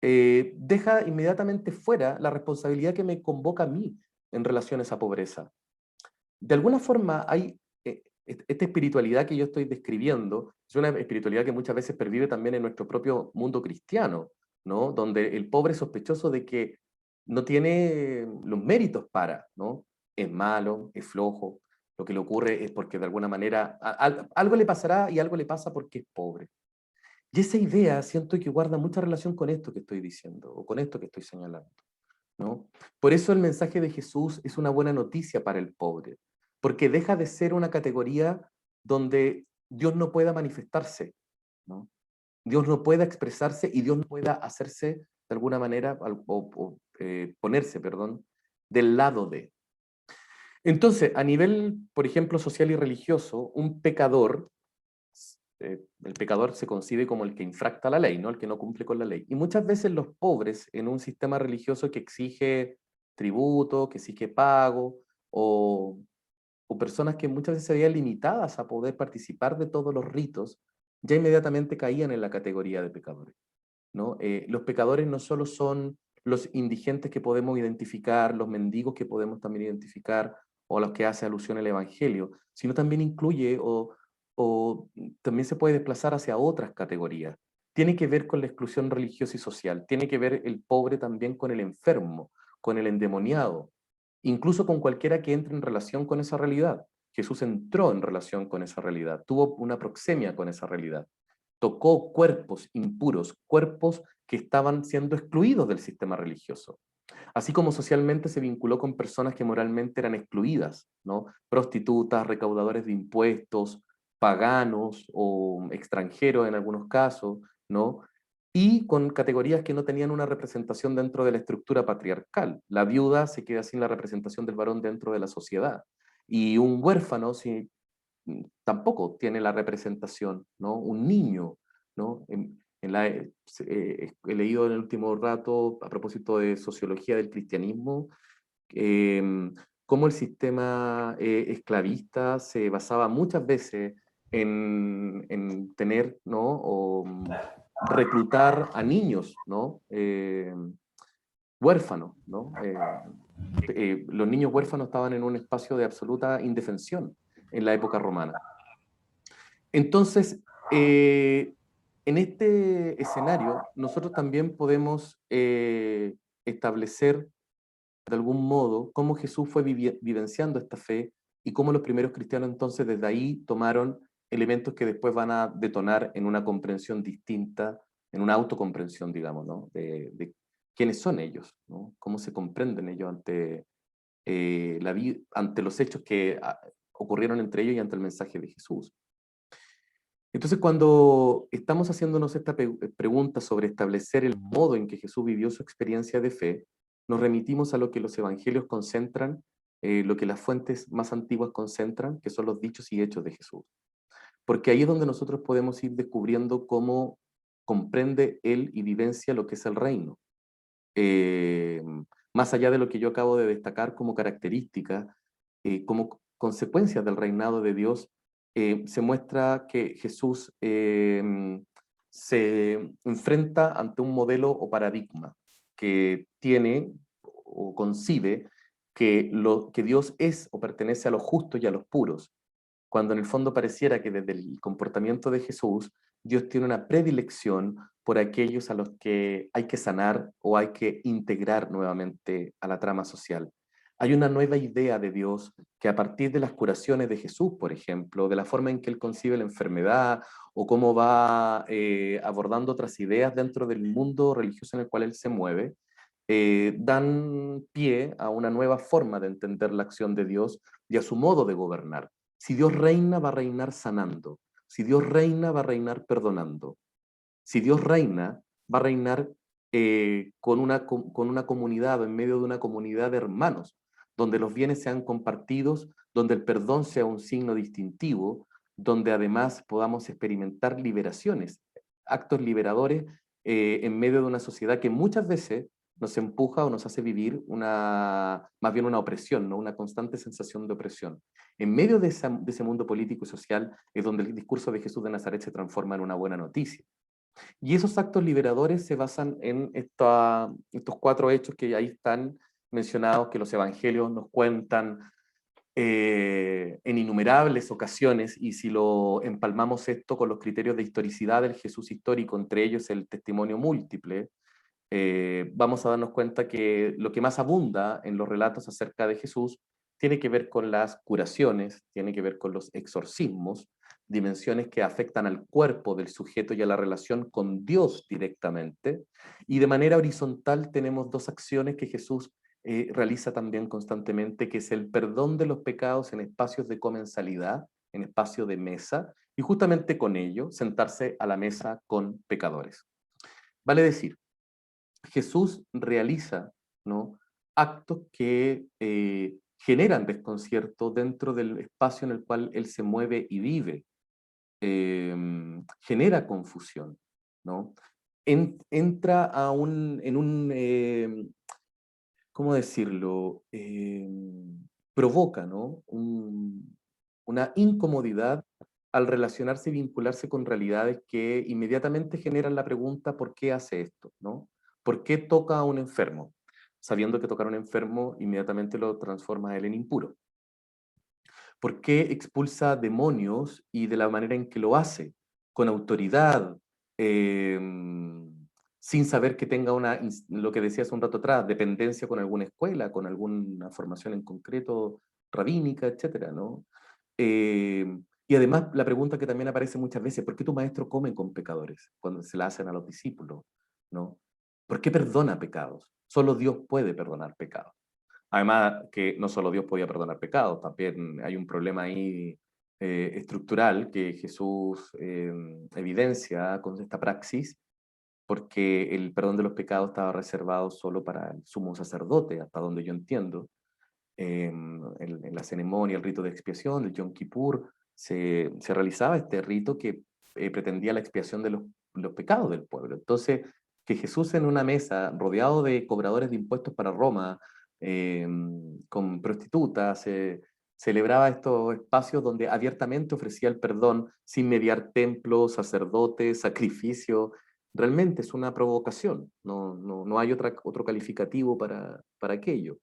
deja inmediatamente fuera la responsabilidad que me convoca a mí en relación a esa pobreza. De alguna forma hay esta espiritualidad que yo estoy describiendo, es una espiritualidad que muchas veces pervive también en nuestro propio mundo cristiano, ¿no? Donde el pobre es sospechoso de que no tiene los méritos para, ¿no? Es malo, es flojo, lo que le ocurre es porque de alguna manera algo le pasará y algo le pasa porque es pobre. Y esa idea siento que guarda mucha relación con esto que estoy diciendo, o con esto que estoy señalando, ¿no? Por eso el mensaje de Jesús es una buena noticia para el pobre, porque deja de ser una categoría donde Dios no pueda manifestarse, ¿no? Dios no pueda expresarse y Dios no pueda hacerse de alguna manera, ponerse, perdón, del lado de. Entonces, a nivel, por ejemplo, social y religioso, un pecador, el pecador se concibe como el que infracta la ley, ¿no? El que no cumple con la ley. Y muchas veces los pobres en un sistema religioso que exige tributo, que exige pago, o personas que muchas veces se veían limitadas a poder participar de todos los ritos, ya inmediatamente caían en la categoría de pecadores, ¿no? Los pecadores no solo son los indigentes que podemos identificar, los mendigos que podemos también identificar, o a los que hace alusión el Evangelio, sino también incluye o también se puede desplazar hacia otras categorías. Tiene que ver con la exclusión religiosa y social, tiene que ver el pobre también con el enfermo, con el endemoniado, incluso con cualquiera que entre en relación con esa realidad. Jesús entró en relación con esa realidad, tuvo una proxemia con esa realidad, tocó cuerpos impuros, cuerpos que estaban siendo excluidos del sistema religioso. Así como socialmente se vinculó con personas que moralmente eran excluidas, ¿no? Prostitutas, recaudadores de impuestos, paganos o extranjeros en algunos casos, ¿no? Y con categorías que no tenían una representación dentro de la estructura patriarcal. La viuda se queda sin la representación del varón dentro de la sociedad. Y un huérfano tampoco tiene la representación, ¿no? Un niño, ¿no? He leído en el último rato, a propósito de sociología del cristianismo, cómo el sistema esclavista se basaba muchas veces en tener, ¿no? O reclutar a niños, ¿no? Huérfanos, ¿no? Los niños huérfanos estaban en un espacio de absoluta indefensión en la época romana. Entonces, en este escenario, nosotros también podemos establecer de algún modo cómo Jesús fue vivenciando esta fe y cómo los primeros cristianos entonces desde ahí tomaron elementos que después van a detonar en una comprensión distinta, en una autocomprensión, digamos, ¿no? De quiénes son ellos, ¿no? Cómo se comprenden ellos ante, ante los hechos que ocurrieron entre ellos y ante el mensaje de Jesús. Entonces, cuando estamos haciéndonos esta pregunta sobre establecer el modo en que Jesús vivió su experiencia de fe, nos remitimos a lo que los evangelios concentran, lo que las fuentes más antiguas concentran, que son los dichos y hechos de Jesús. Porque ahí es donde nosotros podemos ir descubriendo cómo comprende él y vivencia lo que es el reino. Más allá de lo que yo acabo de destacar como característica, como consecuencias del reinado de Dios, se muestra que Jesús se enfrenta ante un modelo o paradigma que tiene o concibe que Dios es o pertenece a los justos y a los puros, cuando en el fondo pareciera que desde el comportamiento de Jesús, Dios tiene una predilección por aquellos a los que hay que sanar o hay que integrar nuevamente a la trama social. Hay una nueva idea de Dios que a partir de las curaciones de Jesús, por ejemplo, de la forma en que él concibe la enfermedad o cómo va abordando otras ideas dentro del mundo religioso en el cual él se mueve, dan pie a una nueva forma de entender la acción de Dios y a su modo de gobernar. Si Dios reina, va a reinar sanando. Si Dios reina, va a reinar perdonando. Si Dios reina, va a reinar con una comunidad, en medio de una comunidad de hermanos, donde los bienes sean compartidos, donde el perdón sea un signo distintivo, donde además podamos experimentar liberaciones, actos liberadores en medio de una sociedad que muchas veces nos empuja o nos hace vivir más bien una opresión, ¿no? Una constante sensación de opresión. En medio de ese mundo político y social es donde el discurso de Jesús de Nazaret se transforma en una buena noticia. Y esos actos liberadores se basan en estos 4 hechos que ahí están mencionados, que los evangelios nos cuentan en innumerables ocasiones, y si lo empalmamos esto con los criterios de historicidad del Jesús histórico, entre ellos el testimonio múltiple, vamos a darnos cuenta que lo que más abunda en los relatos acerca de Jesús tiene que ver con las curaciones, tiene que ver con los exorcismos, dimensiones que afectan al cuerpo del sujeto y a la relación con Dios directamente, y de manera horizontal tenemos 2 acciones que Jesús realiza también constantemente, que es el perdón de los pecados en espacios de comensalidad, en espacio de mesa, y justamente con ello sentarse a la mesa con pecadores. Vale decir, Jesús realiza, ¿no?, actos que generan desconcierto dentro del espacio en el cual él se mueve y vive. Genera confusión, ¿no? Entra en un, ¿cómo decirlo? Provoca, ¿no?, una incomodidad al relacionarse y vincularse con realidades que inmediatamente generan la pregunta: ¿por qué hace esto? ¿No? ¿Por qué toca a un enfermo? Sabiendo que tocar a un enfermo inmediatamente lo transforma a él en impuro. ¿Por qué expulsa demonios y de la manera en que lo hace? Con autoridad, sin saber que tenga lo que decías un rato atrás, dependencia con alguna escuela, con alguna formación en concreto rabínica, etcétera, ¿no? Y además la pregunta que también aparece muchas veces: ¿por qué tu maestro come con pecadores cuando se la hacen a los discípulos? ¿No? ¿Por qué perdona pecados? Solo Dios puede perdonar pecados. Además, que no solo Dios podía perdonar pecados, también hay un problema ahí estructural que Jesús evidencia con esta praxis, porque el perdón de los pecados estaba reservado solo para el sumo sacerdote, hasta donde yo entiendo. En la ceremonia, el rito de expiación, el Yom Kippur, se realizaba este rito que pretendía la expiación de los pecados del pueblo. Entonces, que Jesús en una mesa, rodeado de cobradores de impuestos para Roma, con prostitutas, celebraba estos espacios donde abiertamente ofrecía el perdón sin mediar templos, sacerdotes, sacrificio. Realmente es una provocación, no hay otro calificativo para aquello.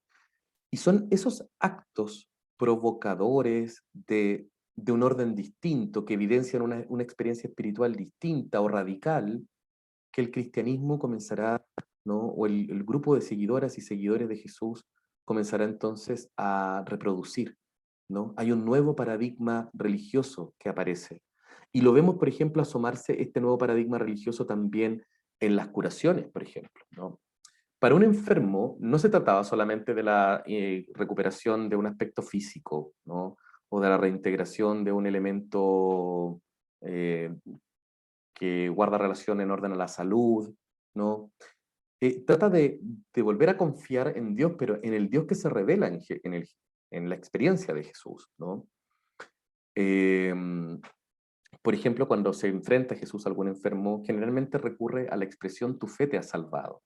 Y son esos actos provocadores de un orden distinto, que evidencian una experiencia espiritual distinta o radical, que el cristianismo comenzará, ¿no?, o el grupo de seguidoras y seguidores de Jesús comenzará entonces a reproducir, ¿no? Hay un nuevo paradigma religioso que aparece. Y lo vemos, por ejemplo, asomarse este nuevo paradigma religioso también en las curaciones, por ejemplo, ¿no? Para un enfermo no se trataba solamente de la recuperación de un aspecto físico, ¿no?, o de la reintegración de un elemento eh, que guarda relación en orden a la salud, ¿no? Trata de volver a confiar en Dios, pero en el Dios que se revela en la experiencia de Jesús, ¿no? Em, por ejemplo, cuando se enfrenta Jesús a algún enfermo, generalmente recurre a la expresión: tu fe te ha salvado.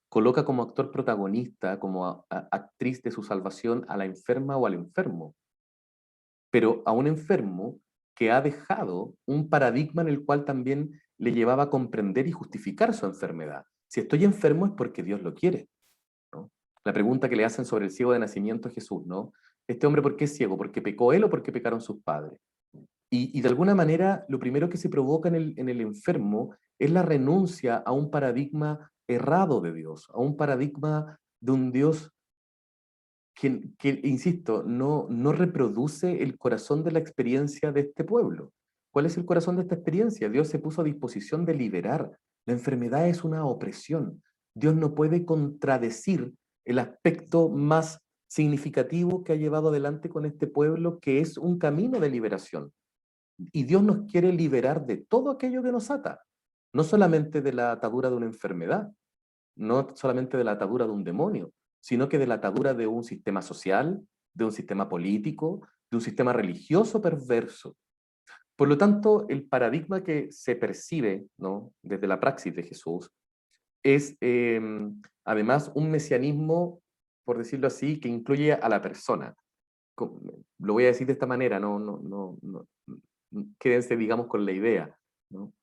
Coloca como actor protagonista, como actriz de su salvación, a la enferma o al enfermo, pero a un enfermo que ha dejado un paradigma en el cual también le llevaba a comprender y justificar su enfermedad. Si estoy enfermo es porque Dios lo quiere, ¿no? La pregunta que le hacen sobre el ciego de nacimiento a Jesús, ¿no? ¿Este hombre por qué es ciego? ¿Porque pecó él o porque pecaron sus padres? Y de alguna manera, lo primero que se provoca en el enfermo es la renuncia a un paradigma errado de Dios, a un paradigma de un Dios que, insisto, no reproduce el corazón de la experiencia de este pueblo. ¿Cuál es el corazón de esta experiencia? Dios se puso a disposición de liberar. La enfermedad es una opresión. Dios no puede contradecir el aspecto más significativo que ha llevado adelante con este pueblo, que es un camino de liberación. Y Dios nos quiere liberar de todo aquello que nos ata, no solamente de la atadura de una enfermedad, no solamente de la atadura de un demonio, sino que de la atadura de un sistema social, de un sistema político, de un sistema religioso perverso. Por lo tanto, el paradigma que se percibe, ¿no?, desde la praxis de Jesús es además un mesianismo, por decirlo así, que incluye a la persona. Lo voy a decir de esta manera, quédense, digamos, con la idea, ¿no?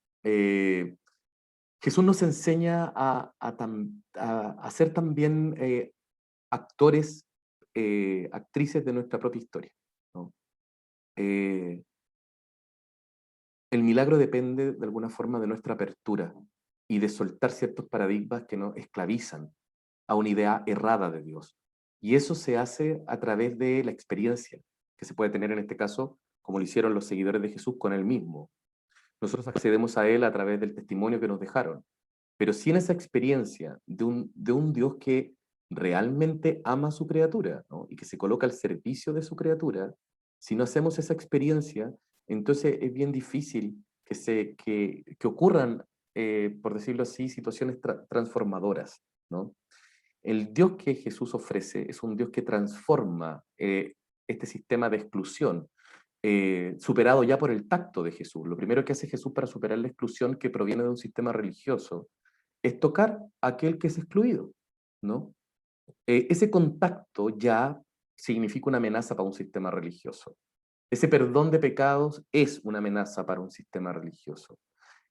Jesús nos enseña a ser también actores, actrices de nuestra propia historia, ¿no? El milagro depende de alguna forma de nuestra apertura y de soltar ciertos paradigmas que nos esclavizan a una idea errada de Dios. Y eso se hace a través de la experiencia que se puede tener en este caso, como lo hicieron los seguidores de Jesús con él mismo. Nosotros accedemos a él a través del testimonio que nos dejaron, pero sin esa experiencia de un Dios que realmente ama a su criatura, ¿no? Y que se coloca al servicio de su criatura, si no hacemos esa experiencia, entonces es bien difícil que ocurran, por decirlo así, situaciones transformadoras, ¿no? El Dios que Jesús ofrece es un Dios que transforma este sistema de exclusión, superado ya por el tacto de Jesús. Lo primero que hace Jesús para superar la exclusión que proviene de un sistema religioso es tocar a aquel que es excluido, ¿no? Ese contacto ya significa una amenaza para un sistema religioso. Ese perdón de pecados es una amenaza para un sistema religioso.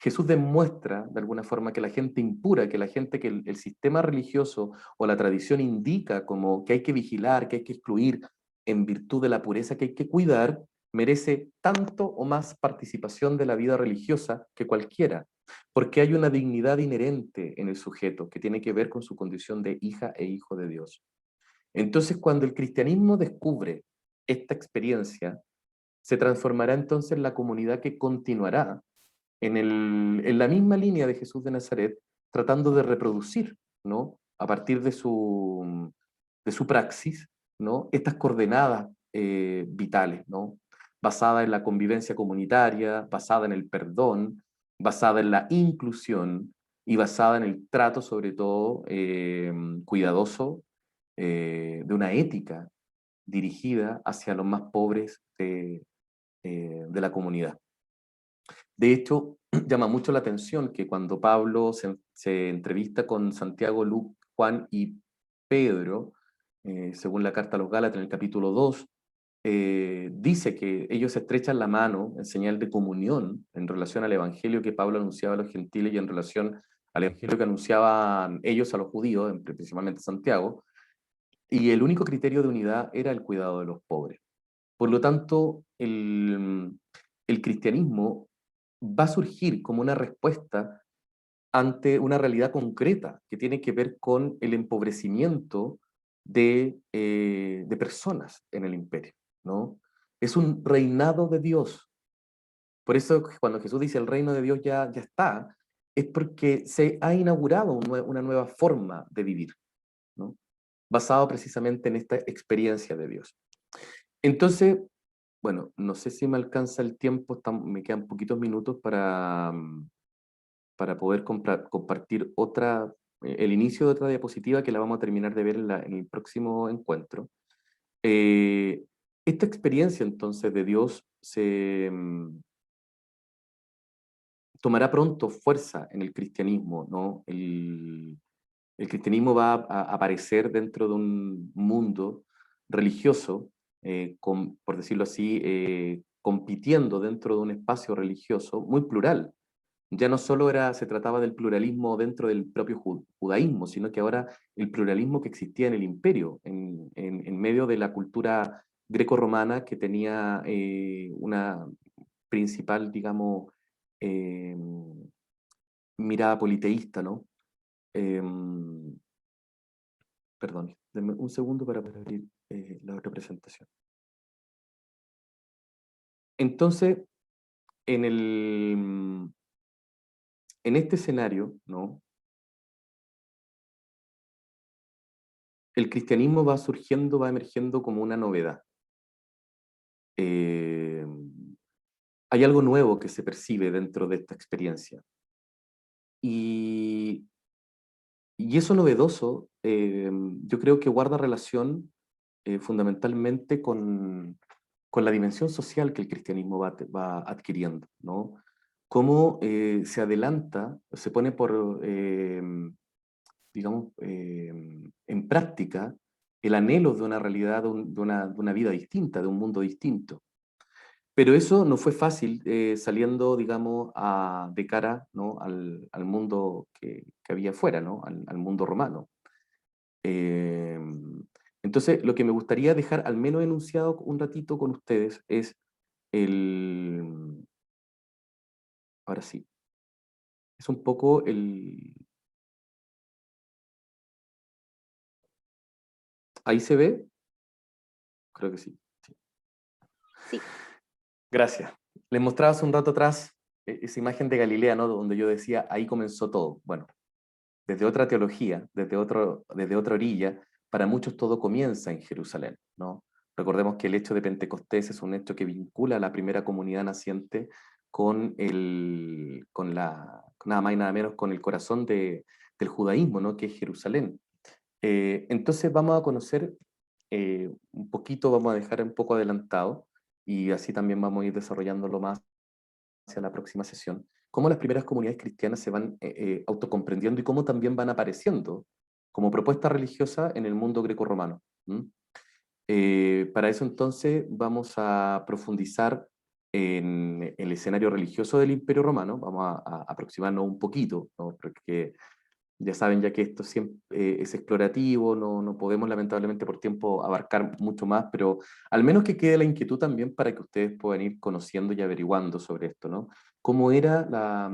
Jesús demuestra de alguna forma que la gente impura, que la gente que el sistema religioso o la tradición indica como que hay que vigilar, que hay que excluir en virtud de la pureza que hay que cuidar, merece tanto o más participación de la vida religiosa que cualquiera, porque hay una dignidad inherente en el sujeto que tiene que ver con su condición de hija e hijo de Dios. Entonces, cuando el cristianismo descubre esta experiencia, se transformará entonces en la comunidad que continuará en la misma línea de Jesús de Nazaret, tratando de reproducir, ¿no? A partir de su praxis, ¿no? Estas coordenadas vitales, ¿no? Basada en la convivencia comunitaria, basada en el perdón, basada en la inclusión y basada en el trato, sobre todo, cuidadoso de una ética dirigida hacia los más pobres de la comunidad. De hecho, llama mucho la atención que cuando Pablo se entrevista con Santiago, Juan y Pedro, según la carta a los Gálatas en el capítulo 2, dice que ellos estrechan la mano en señal de comunión en relación al evangelio que Pablo anunciaba a los gentiles y en relación al evangelio que anunciaban ellos a los judíos, principalmente Santiago, y el único criterio de unidad era el cuidado de los pobres. Por lo tanto, el cristianismo va a surgir como una respuesta ante una realidad concreta que tiene que ver con el empobrecimiento de personas en el imperio, ¿no? Es un reinado de Dios. Por eso cuando Jesús dice el reino de Dios ya está, es porque se ha inaugurado una nueva forma de vivir, ¿no? Basado precisamente en esta experiencia de Dios. Entonces, bueno, no sé si me alcanza el tiempo, me quedan poquitos minutos para poder compartir el inicio de otra diapositiva que la vamos a terminar de ver en el próximo encuentro. Esta experiencia entonces de Dios tomará pronto fuerza en el cristianismo, ¿no? El cristianismo va a aparecer dentro de un mundo religioso, por decirlo así, compitiendo dentro de un espacio religioso muy plural. Ya no solo se trataba del pluralismo dentro del propio judaísmo, sino que ahora el pluralismo que existía en el imperio, en medio de la cultura greco-romana que tenía una principal, digamos, eh, mirada politeísta, ¿no? Perdón, denme un segundo para poder abrir la otra presentación. Entonces, en este escenario, ¿no? El cristianismo va surgiendo, va emergiendo como una novedad. Eh, Hay algo nuevo que se percibe dentro de esta experiencia. Y eso novedoso, yo creo que guarda relación fundamentalmente con la dimensión social que el cristianismo va adquiriendo, ¿no? Cómo se adelanta, se pone digamos, en práctica el anhelo de una realidad, de una vida distinta, de un mundo distinto. Pero eso no fue fácil saliendo, digamos, de cara, ¿no? al mundo que había afuera, ¿no? Al mundo romano. Eh, entonces, lo que me gustaría dejar al menos enunciado un ratito con ustedes es el... Ahora sí, es un poco el... ¿Ahí se ve? Creo que sí. Sí. Sí. Gracias. Les mostraba hace un rato atrás esa imagen de Galilea, ¿no? Donde yo decía, ahí comenzó todo. Bueno, desde otra teología, desde otra orilla, para muchos todo comienza en Jerusalén, ¿no? Recordemos que el hecho de Pentecostés es un hecho que vincula a la primera comunidad naciente nada más y nada menos con el corazón del judaísmo, ¿no? Que es Jerusalén. Entonces vamos a conocer un poquito, vamos a dejar un poco adelantado, y así también vamos a ir desarrollándolo más hacia la próxima sesión, cómo las primeras comunidades cristianas se van autocomprendiendo y cómo también van apareciendo como propuesta religiosa en el mundo grecorromano. Para eso entonces vamos a profundizar en el escenario religioso del Imperio Romano, vamos a aproximarnos un poquito, ¿no? Porque ya saben, ya que esto siempre es explorativo, no podemos lamentablemente por tiempo abarcar mucho más, pero al menos que quede la inquietud también para que ustedes puedan ir conociendo y averiguando sobre esto, ¿no? Cómo era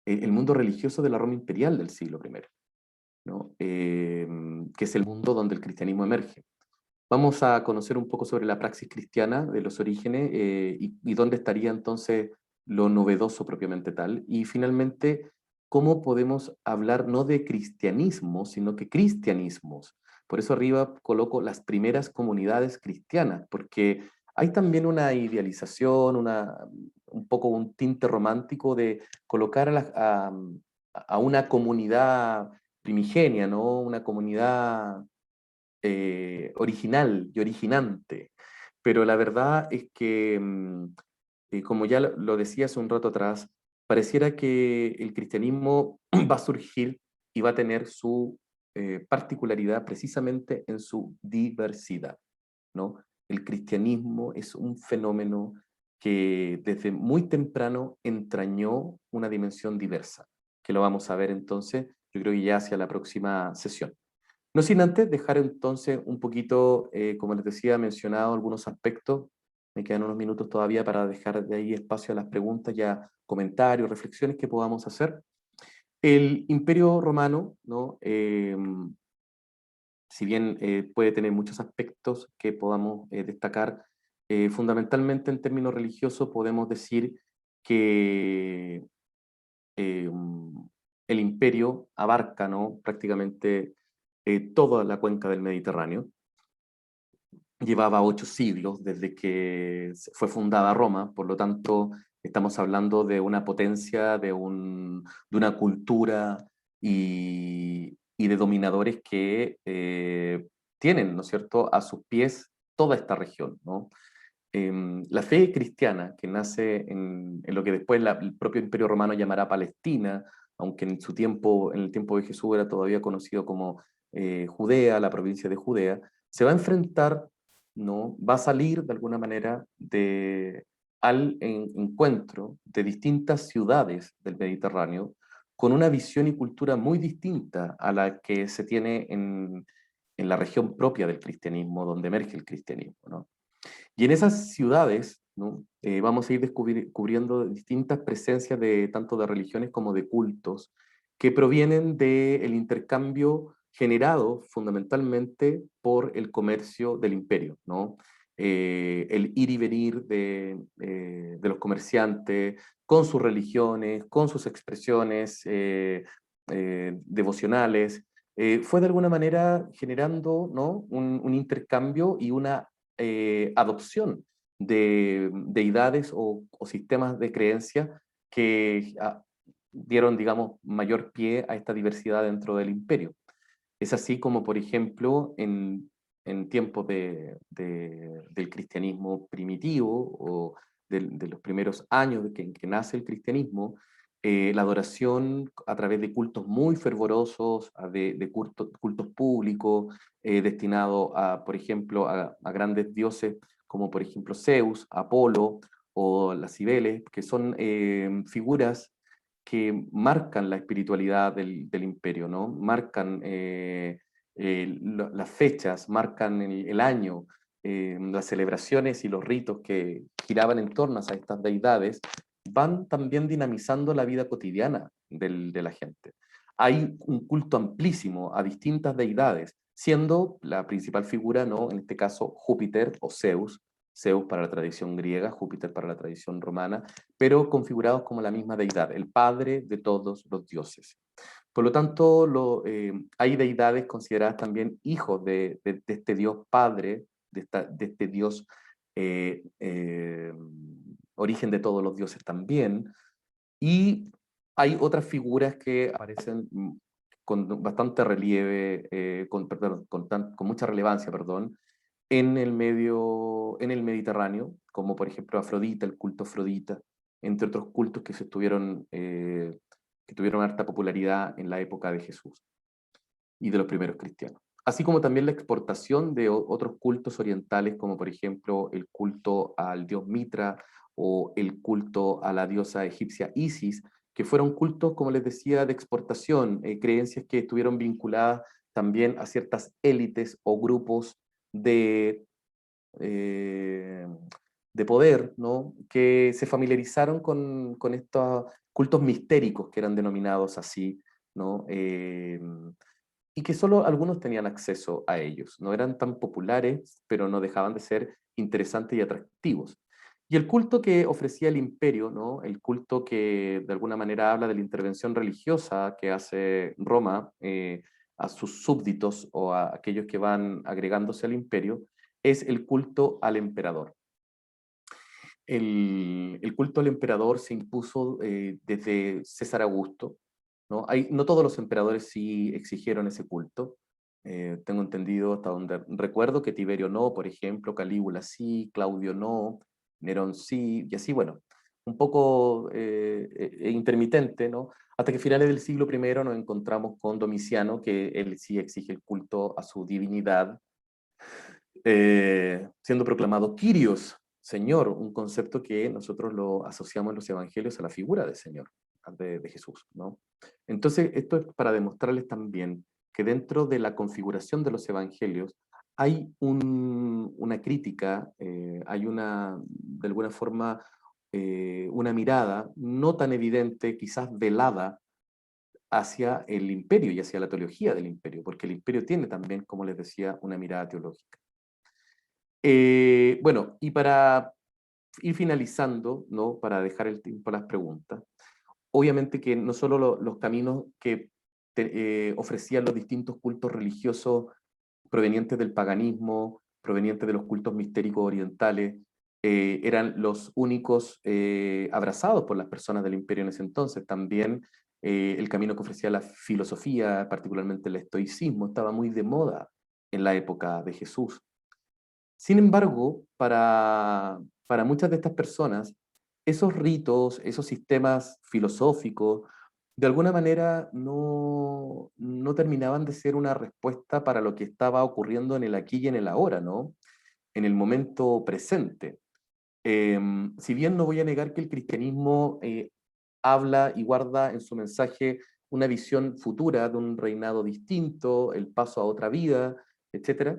el mundo religioso de la Roma imperial del siglo I, ¿no? Que es el mundo donde el cristianismo emerge. Vamos a conocer un poco sobre la praxis cristiana de los orígenes y dónde estaría entonces lo novedoso propiamente tal. Y finalmente, cómo podemos hablar no de cristianismo, sino que cristianismos. Por eso arriba coloco las primeras comunidades cristianas, porque hay también una idealización, un poco un tinte romántico de colocar a una comunidad primigenia, ¿no? Una comunidad original y originante. Pero la verdad es que, como ya lo decía hace un rato atrás, pareciera que el cristianismo va a surgir y va a tener su particularidad precisamente en su diversidad, ¿no? El cristianismo es un fenómeno que desde muy temprano entrañó una dimensión diversa, que lo vamos a ver entonces, yo creo que ya hacia la próxima sesión. No sin antes dejar entonces un poquito, como les decía, mencionado algunos aspectos. Me quedan unos minutos todavía para dejar de ahí espacio a las preguntas, ya comentarios, reflexiones que podamos hacer. El Imperio Romano, ¿no? Si bien puede tener muchos aspectos que podamos destacar, fundamentalmente en términos religiosos podemos decir que eh, el imperio abarca, ¿no? Prácticamente toda la cuenca del Mediterráneo. Llevaba 8 siglos desde que fue fundada Roma, por lo tanto estamos hablando de una potencia, de una cultura y de dominadores que tienen, ¿no es cierto?, a sus pies toda esta región, ¿no? La fe cristiana, que nace en lo que después el propio Imperio Romano llamará Palestina, aunque en su tiempo, en el tiempo de Jesús era todavía conocido como Judea, la provincia de Judea, se va a enfrentar, ¿no? Va a salir de alguna manera al encuentro de distintas ciudades del Mediterráneo con una visión y cultura muy distinta a la que se tiene en la región propia del cristianismo, donde emerge el cristianismo, ¿no? Y en esas ciudades, ¿no? Vamos a ir descubriendo distintas presencias de tanto de religiones como de cultos que provienen del intercambio generado fundamentalmente por el comercio del imperio, ¿no? El ir y venir de los comerciantes con sus religiones, con sus expresiones devocionales, fue de alguna manera generando, ¿no? un intercambio y una adopción de deidades o sistemas de creencia que dieron, digamos, mayor pie a esta diversidad dentro del imperio. Es así como, por ejemplo, en tiempos del cristianismo primitivo o de los primeros años en que nace el cristianismo, la adoración a través de cultos muy fervorosos, de cultos públicos, destinados a, por ejemplo, a grandes dioses como por ejemplo Zeus, Apolo o las Cibeles, que son figuras que marcan la espiritualidad del imperio, ¿no? Marcan las fechas, marcan el año, las celebraciones y los ritos que giraban en torno a estas deidades, van también dinamizando la vida cotidiana de la gente. Hay un culto amplísimo a distintas deidades, siendo la principal figura, ¿no?, en este caso Júpiter o Zeus, Zeus para la tradición griega, Júpiter para la tradición romana, pero configurados como la misma deidad, el padre de todos los dioses. Por lo tanto, hay deidades consideradas también hijos de este Dios Padre, de este Dios origen de todos los dioses también, y hay otras figuras que aparecen con bastante relieve, con mucha relevancia, perdón, en el Mediterráneo, como por ejemplo Afrodita, el culto Afrodita, entre otros cultos que que tuvieron harta popularidad en la época de Jesús y de los primeros cristianos. Así como también la exportación de otros cultos orientales, como por ejemplo el culto al dios Mitra o el culto a la diosa egipcia Isis, que fueron cultos, como les decía, de exportación, creencias que estuvieron vinculadas también a ciertas élites o grupos de, eh, de poder, ¿no?, que se familiarizaron con estos cultos mistéricos que eran denominados así, ¿no? Y que solo algunos tenían acceso a ellos. No eran tan populares, pero no dejaban de ser interesantes y atractivos. Y el culto que ofrecía el imperio, ¿no?, el culto que de alguna manera habla de la intervención religiosa que hace Roma a sus súbditos o a aquellos que van agregándose al imperio, es el culto al emperador. El culto al emperador se impuso desde César Augusto, ¿no? No todos los emperadores sí exigieron ese culto. Tengo entendido hasta donde recuerdo que Tiberio no, por ejemplo, Calígula sí, Claudio no, Nerón sí, y así, bueno, un poco intermitente, ¿no? Hasta que a finales del siglo I nos encontramos con Domiciano, que él sí exige el culto a su divinidad, siendo proclamado Kyrios, Señor, un concepto que nosotros lo asociamos en los evangelios a la figura del Señor, de Jesús, ¿no? Entonces, esto es para demostrarles también que dentro de la configuración de los evangelios hay una crítica, hay de alguna forma, una mirada no tan evidente, quizás velada, hacia el imperio y hacia la teología del imperio, porque el imperio tiene también, como les decía, una mirada teológica. Bueno, y para ir finalizando, ¿no?, para dejar el tiempo a las preguntas, obviamente que no solo los caminos que ofrecían los distintos cultos religiosos provenientes del paganismo, provenientes de los cultos mistéricos orientales, eran los únicos abrazados por las personas del imperio en ese entonces. También el camino que ofrecía la filosofía, particularmente el estoicismo, estaba muy de moda en la época de Jesús. Sin embargo, para muchas de estas personas, esos ritos, esos sistemas filosóficos, de alguna manera no terminaban de ser una respuesta para lo que estaba ocurriendo en el aquí y en el ahora, ¿no? En el momento presente. Si bien no voy a negar que el cristianismo habla y guarda en su mensaje una visión futura de un reinado distinto, el paso a otra vida, etc.,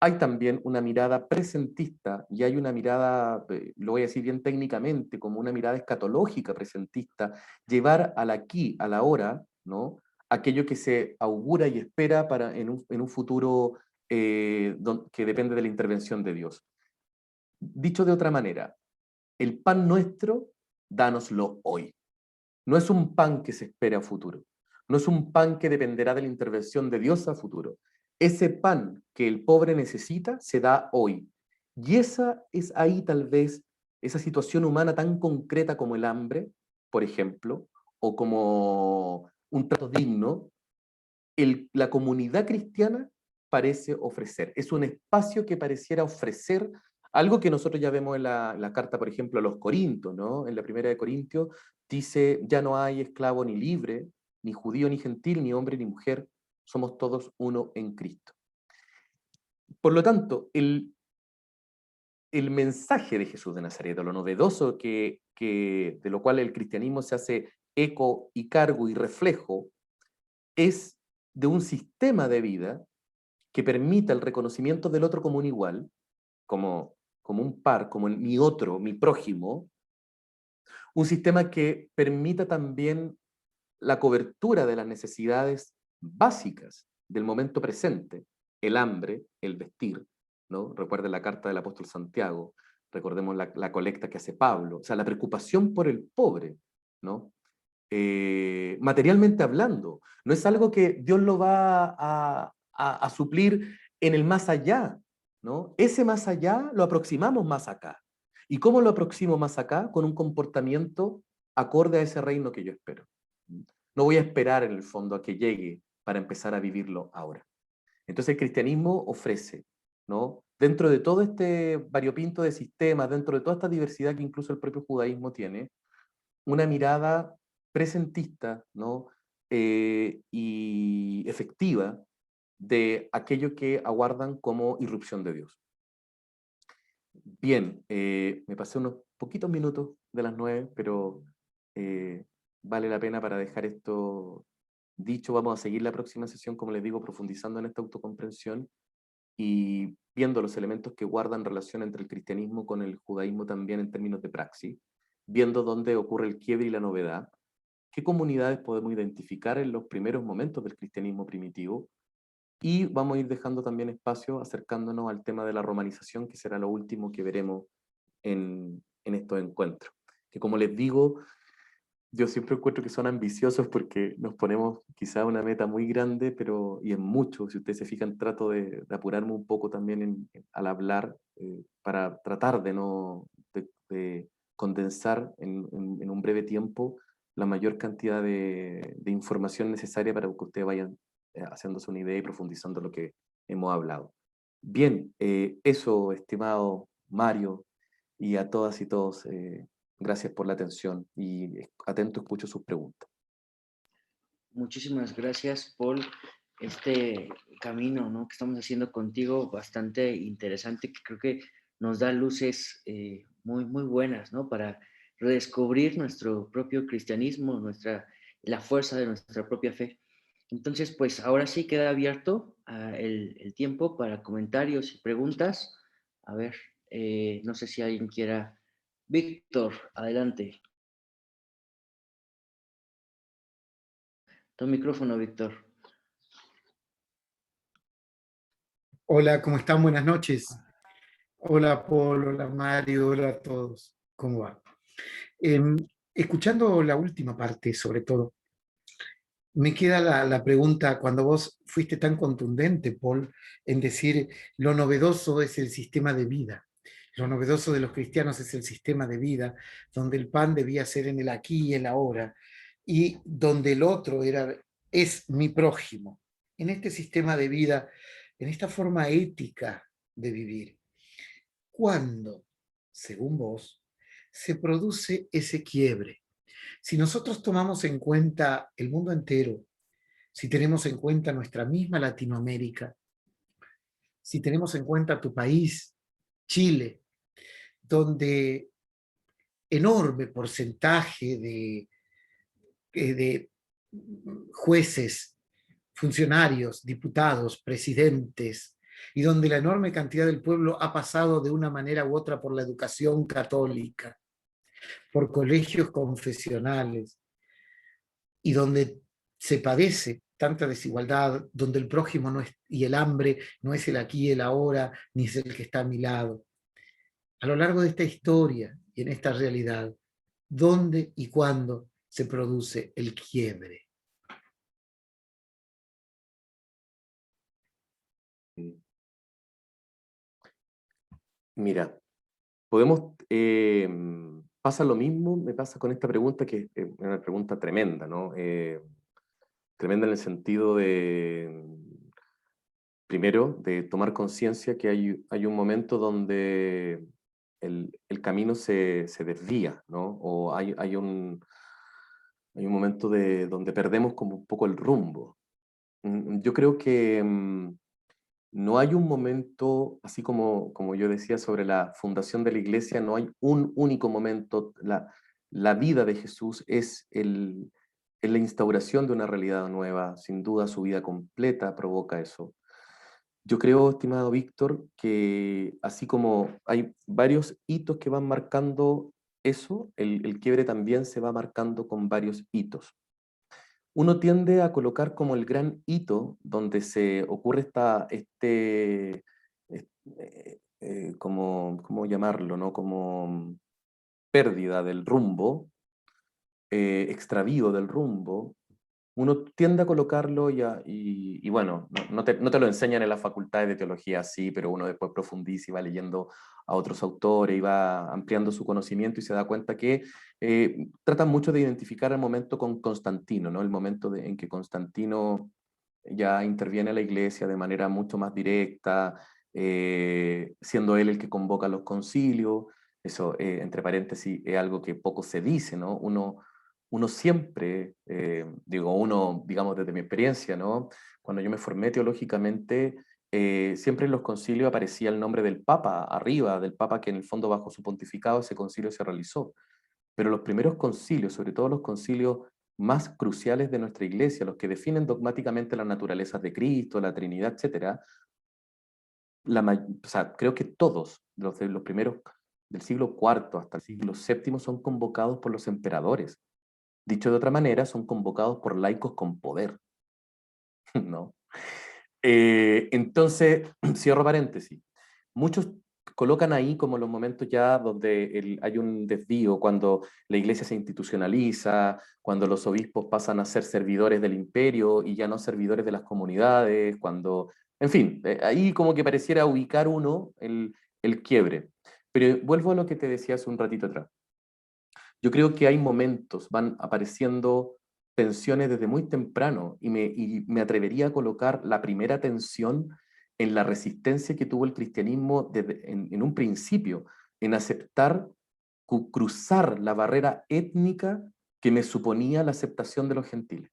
hay también una mirada presentista y hay una mirada, lo voy a decir bien técnicamente, como una mirada escatológica presentista, llevar al aquí, a la hora, ¿no?, aquello que se augura y espera en un futuro que depende de la intervención de Dios. Dicho de otra manera, el pan nuestro, dánoslo hoy. No es un pan que se espera a futuro. No es un pan que dependerá de la intervención de Dios a futuro. Ese pan que el pobre necesita se da hoy. Y esa es ahí tal vez esa situación humana tan concreta como el hambre, por ejemplo, o como un trato digno, la comunidad cristiana parece ofrecer. Es un espacio que pareciera ofrecer Algo que nosotros ya vemos en la carta, por ejemplo, a los Corintios, ¿no? En la primera de Corintios dice, ya no hay esclavo ni libre, ni judío ni gentil, ni hombre ni mujer, somos todos uno en Cristo. Por lo tanto, el mensaje de Jesús de Nazaret, lo novedoso de lo cual el cristianismo se hace eco y cargo y reflejo, es de un sistema de vida que permita el reconocimiento del otro como un igual, como un par, como mi otro, mi prójimo, un sistema que permita también la cobertura de las necesidades básicas del momento presente, el hambre, el vestir, ¿no? Recuerden la carta del apóstol Santiago, recordemos la colecta que hace Pablo, o sea, la preocupación por el pobre, ¿no? Materialmente hablando, no es algo que Dios lo va a suplir en el más allá, ¿no? Ese más allá lo aproximamos más acá. ¿Y cómo lo aproximo más acá? Con un comportamiento acorde a ese reino que yo espero. No voy a esperar en el fondo a que llegue para empezar a vivirlo ahora. Entonces el cristianismo ofrece, ¿no? Dentro de todo este variopinto de sistemas, dentro de toda esta diversidad que incluso el propio judaísmo tiene, una mirada presentista, ¿no? Y efectiva de aquello que aguardan como irrupción de Dios. Bien, me pasé unos poquitos minutos de las 9, pero vale la pena para dejar esto dicho. Vamos a seguir la próxima sesión, como les digo, profundizando en esta autocomprensión y viendo los elementos que guardan relación entre el cristianismo con el judaísmo también en términos de praxis, viendo dónde ocurre el quiebre y la novedad, qué comunidades podemos identificar en los primeros momentos del cristianismo primitivo, y vamos a ir dejando también espacio acercándonos al tema de la romanización, que será lo último que veremos en estos encuentros. Que como les digo, yo siempre encuentro que son ambiciosos porque nos ponemos quizá una meta muy grande, pero, y es mucho, si ustedes se fijan, trato de apurarme un poco también al hablar, para tratar de condensar en un breve tiempo la mayor cantidad de información necesaria para que ustedes vayan haciéndose una idea y profundizando lo que hemos hablado. Bien, eso, estimado Mario, y a todas y todos, gracias por la atención y atento escucho sus preguntas. Muchísimas gracias, Paul. Este camino, ¿no?, que estamos haciendo contigo, bastante interesante, que creo que nos da luces muy, muy buenas, ¿no?, para redescubrir nuestro propio cristianismo, la fuerza de nuestra propia fe. Entonces, pues ahora sí queda abierto el tiempo para comentarios y preguntas. A ver, no sé si alguien quiera. Víctor, adelante. Tu micrófono, Víctor. Hola, ¿cómo están? Buenas noches. Hola, Paul, hola, Mario, hola a todos. ¿Cómo va? Escuchando la última parte, sobre todo, me queda la pregunta, cuando vos fuiste tan contundente, Paul, en decir lo novedoso es el sistema de vida. Lo novedoso de los cristianos es el sistema de vida, donde el pan debía ser en el aquí y el ahora, y donde el otro es mi prójimo. En este sistema de vida, en esta forma ética de vivir, ¿cuándo, según vos, se produce ese quiebre? Si nosotros tomamos en cuenta el mundo entero, si tenemos en cuenta nuestra misma Latinoamérica, si tenemos en cuenta tu país, Chile, donde enorme porcentaje de jueces, funcionarios, diputados, presidentes, y donde la enorme cantidad del pueblo ha pasado de una manera u otra por la educación católica, por colegios confesionales, y donde se padece tanta desigualdad, donde el prójimo no es, y el hambre no es el aquí y el ahora, ni es el que está a mi lado. A lo largo de esta historia y en esta realidad, ¿dónde y cuándo se produce el quiebre? Mira, pasa lo mismo, me pasa con esta pregunta que es una pregunta tremenda, ¿no? Tremenda en el sentido Primero, de tomar conciencia que hay un momento donde el camino se desvía, ¿no? O hay un momento donde perdemos como un poco el rumbo. Yo creo que no hay un momento, así como yo decía sobre la fundación de la iglesia, no hay un único momento. La vida de Jesús es la instauración de una realidad nueva. Sin duda, su vida completa provoca eso. Yo creo, estimado Víctor, que así como hay varios hitos que van marcando eso, el quiebre también se va marcando con varios hitos. Uno tiende a colocar como el gran hito donde se ocurre ¿cómo llamarlo, no? Como pérdida del rumbo, extravío del rumbo. Uno tiende a colocarlo y bueno, no te lo enseñan en las facultades de teología así, pero uno después profundiza y va leyendo a otros autores y va ampliando su conocimiento y se da cuenta que tratan mucho de identificar el momento con Constantino, ¿no? El momento en que Constantino ya interviene a la iglesia de manera mucho más directa, siendo él el que convoca los concilios. Eso, entre paréntesis, es algo que poco se dice, ¿no? Uno siempre, digamos desde mi experiencia, ¿no? Cuando yo me formé teológicamente, siempre en los concilios aparecía el nombre del Papa arriba, del Papa que en el fondo bajo su pontificado ese concilio se realizó. Pero los primeros concilios, sobre todo los concilios más cruciales de nuestra iglesia, los que definen dogmáticamente las naturalezas de Cristo, la Trinidad, etcétera, o sea, creo que todos los primeros del siglo IV hasta el siglo VII son convocados por los emperadores. Dicho de otra manera, son convocados por laicos con poder, ¿no? Entonces, cierro paréntesis. Muchos colocan ahí como los momentos ya donde hay un desvío, cuando la iglesia se institucionaliza, cuando los obispos pasan a ser servidores del imperio y ya no servidores de las comunidades, cuando, en fin, ahí como que pareciera ubicar uno el quiebre. Pero vuelvo a lo que te decía hace un ratito atrás. Yo creo que hay momentos, van apareciendo tensiones desde muy temprano y me atrevería a colocar la primera tensión en la resistencia que tuvo el cristianismo en un principio, en aceptar cruzar la barrera étnica que me suponía la aceptación de los gentiles.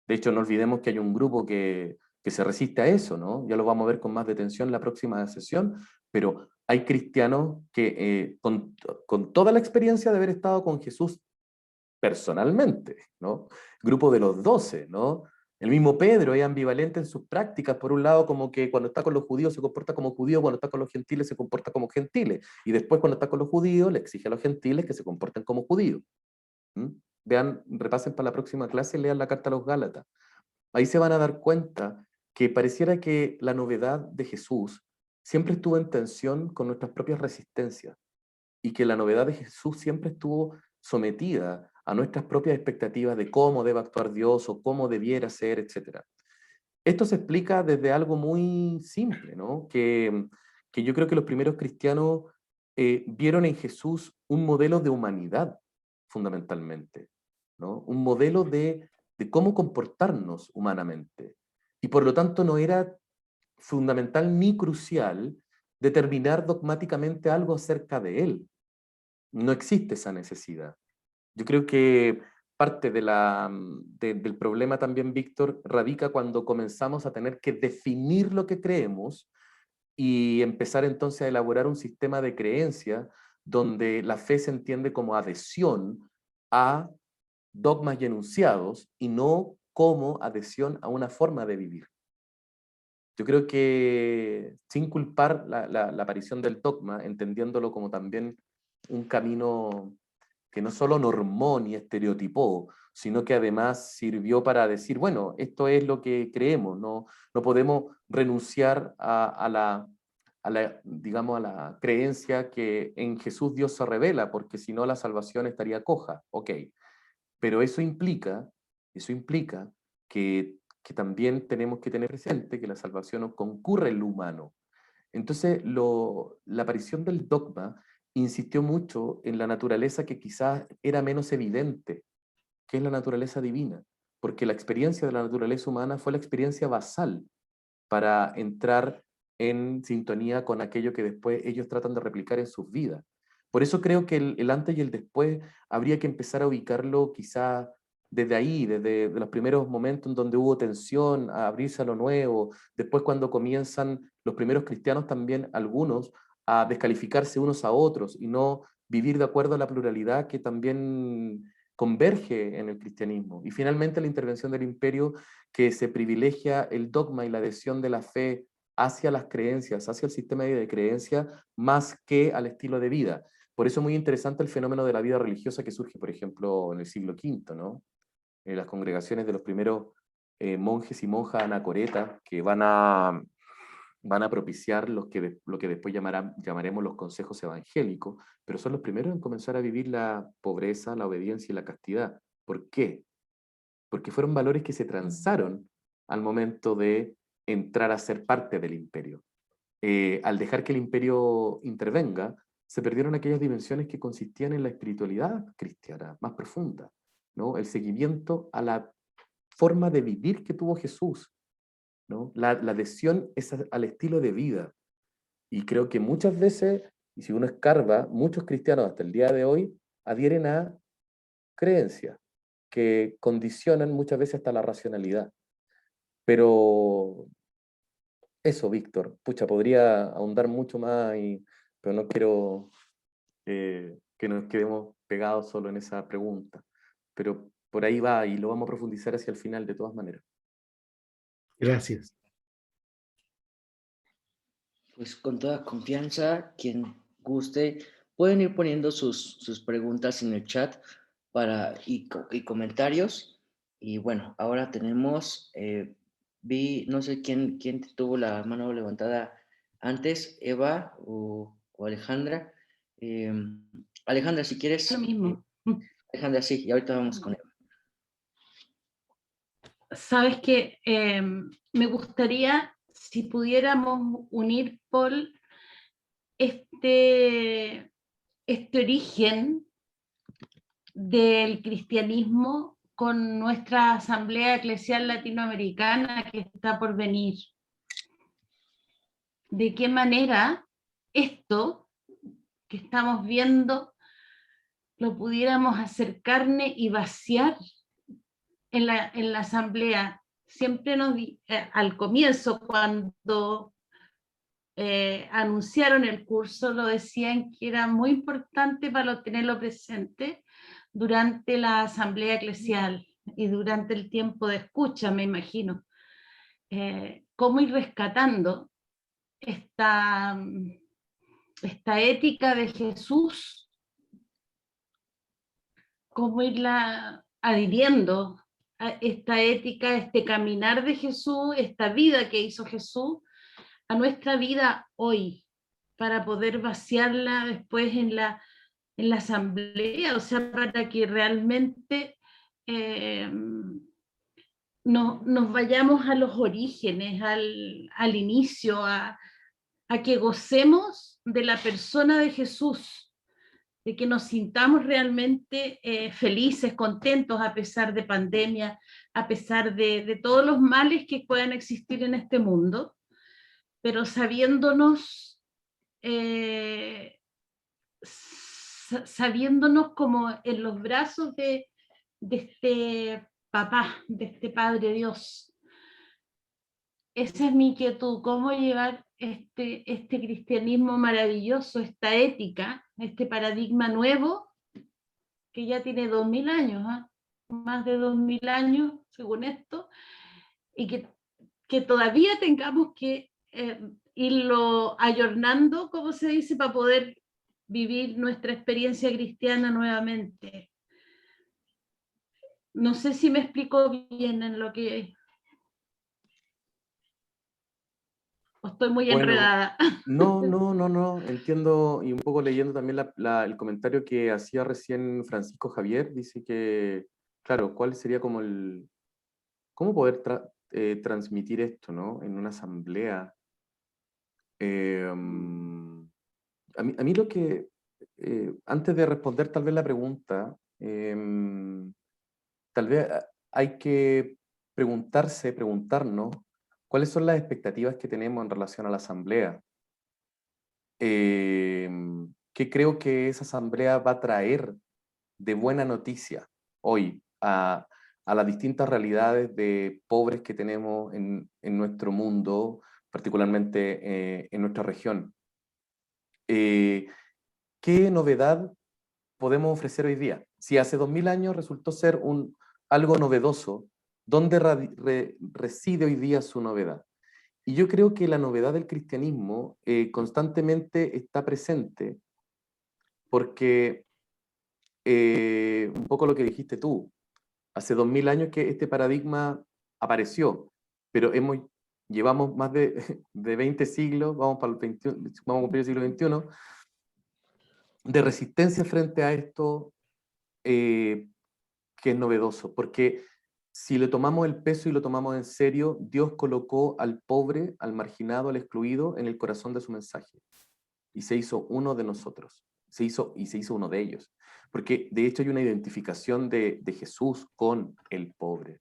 De hecho, no olvidemos que hay un grupo que se resiste a eso, ¿no? Ya lo vamos a ver con más detención en la próxima sesión, pero hay cristianos que con toda la experiencia de haber estado con Jesús personalmente, ¿no? Grupo de los 12, ¿no? El mismo Pedro es ambivalente en sus prácticas, por un lado como que cuando está con los judíos se comporta como judío, cuando está con los gentiles se comporta como gentiles, y después cuando está con los judíos le exige a los gentiles que se comporten como judíos. ¿Mm? Vean, repasen para la próxima clase y lean la carta a los Gálatas. Ahí se van a dar cuenta que pareciera que la novedad de Jesús siempre estuvo en tensión con nuestras propias resistencias y que la novedad de Jesús siempre estuvo sometida a nuestras propias expectativas de cómo debe actuar Dios o cómo debiera ser, etc. Esto se explica desde algo muy simple, ¿no? Que yo creo que los primeros cristianos vieron en Jesús un modelo de humanidad, fundamentalmente, ¿no? Un modelo de cómo comportarnos humanamente. Y por lo tanto no era fundamental ni crucial determinar dogmáticamente algo acerca de él. No existe esa necesidad. Yo creo que parte del problema también, Víctor, radica cuando comenzamos a tener que definir lo que creemos y empezar entonces a elaborar un sistema de creencia donde la fe se entiende como adhesión a dogmas y enunciados y no como adhesión a una forma de vivir. Yo creo que sin culpar la aparición del dogma, entendiéndolo como también un camino que no solo normó ni estereotipó, sino que además sirvió para decir, bueno, esto es lo que creemos, no podemos renunciar digamos, a la creencia que en Jesús Dios se revela, porque si no la salvación estaría coja, ok. Pero eso implica que también tenemos que tener presente que la salvación concurre en lo humano. Entonces, la aparición del dogma insistió mucho en la naturaleza que quizás era menos evidente, que es la naturaleza divina, porque la experiencia de la naturaleza humana fue la experiencia basal para entrar en sintonía con aquello que después ellos tratan de replicar en sus vidas. Por eso creo que el antes y el después habría que empezar a ubicarlo quizá desde ahí, desde los primeros momentos en donde hubo tensión, a abrirse a lo nuevo, después cuando comienzan los primeros cristianos también, algunos, a descalificarse unos a otros y no vivir de acuerdo a la pluralidad que también converge en el cristianismo. Y finalmente la intervención del imperio, que se privilegia el dogma y la adhesión de la fe hacia las creencias, hacia el sistema de creencias, más que al estilo de vida. Por eso es muy interesante el fenómeno de la vida religiosa que surge, por ejemplo, en el siglo V, ¿no? En las congregaciones de los primeros monjes y monjas anacoretas que van a propiciar lo que después llamaremos los consejos evangélicos, pero son los primeros en comenzar a vivir la pobreza, la obediencia y la castidad. ¿Por qué? Porque fueron valores que se transaron al momento de entrar a ser parte del imperio. Al dejar que el imperio intervenga, se perdieron aquellas dimensiones que consistían en la espiritualidad cristiana más profunda, ¿no? El seguimiento a la forma de vivir que tuvo Jesús, ¿no? La adhesión es al estilo de vida. Y creo que muchas veces, y si uno escarba, muchos cristianos hasta el día de hoy adhieren a creencias que condicionan muchas veces hasta la racionalidad. Pero eso, Víctor, pucha, podría ahondar mucho más, pero no quiero que nos quedemos pegados solo en esa pregunta. Pero por ahí va y lo vamos a profundizar hacia el final de todas maneras. Gracias. Pues con toda confianza, quien guste, pueden ir poniendo sus preguntas en el chat y comentarios. Y bueno, ahora tenemos, no sé quién tuvo la mano levantada antes, Eva o Alejandra. Alejandra, si quieres. Lo mismo. Alejandra, sí, y ahorita vamos con Eva. Sabes que me gustaría, si pudiéramos unir, Paul, este origen del cristianismo con nuestra Asamblea Eclesial Latinoamericana que está por venir. ¿De qué manera esto que estamos viendo lo pudiéramos hacer carne y vaciar en la asamblea? Siempre al comienzo, cuando anunciaron el curso, lo decían que era muy importante para tenerlo presente durante la asamblea eclesial y durante el tiempo de escucha, me imagino. Cómo ir rescatando esta ética de Jesús, cómo irla adhiriendo a esta ética, este caminar de Jesús, esta vida que hizo Jesús, a nuestra vida hoy, para poder vaciarla después en la asamblea, o sea, para que realmente nos vayamos a los orígenes, al inicio, a que gocemos de la persona de Jesús, de que nos sintamos realmente felices, contentos a pesar de pandemia, a pesar de todos los males que puedan existir en este mundo, pero sabiéndonos como en los brazos de este papá, de este Padre Dios. Esa es mi inquietud, cómo llevar este cristianismo maravilloso, esta ética, este paradigma nuevo, que ya tiene 2000 años, más de 2000 años, según esto, y que todavía tengamos que irlo ayornando, como se dice, para poder vivir nuestra experiencia cristiana nuevamente. No sé si me explico bien en lo que... ¿O estoy muy enredada? No, entiendo, y un poco leyendo también el comentario que hacía recién Francisco Javier, dice que, claro, ¿cuál sería como cómo poder transmitir esto, ¿no? En una asamblea. A mí lo que, antes de responder tal vez la pregunta, tal vez hay que preguntarnos ¿Cuáles son las expectativas que tenemos en relación a la asamblea? ¿Qué creo que esa asamblea va a traer de buena noticia hoy a las distintas realidades de pobres que tenemos en nuestro mundo, particularmente en nuestra región? ¿Qué novedad podemos ofrecer hoy día? Si hace 2000 años resultó ser algo novedoso, ¿dónde reside hoy día su novedad? Y yo creo que la novedad del cristianismo constantemente está presente porque un poco lo que dijiste tú, hace 2000 años que este paradigma apareció, pero llevamos más de 20 siglos, vamos para el 21, vamos a cumplir el siglo XXI, de resistencia frente a esto que es novedoso, porque si le tomamos el peso y lo tomamos en serio, Dios colocó al pobre, al marginado, al excluido en el corazón de su mensaje y se hizo uno de nosotros, se hizo uno de ellos, porque de hecho hay una identificación de Jesús con el pobre,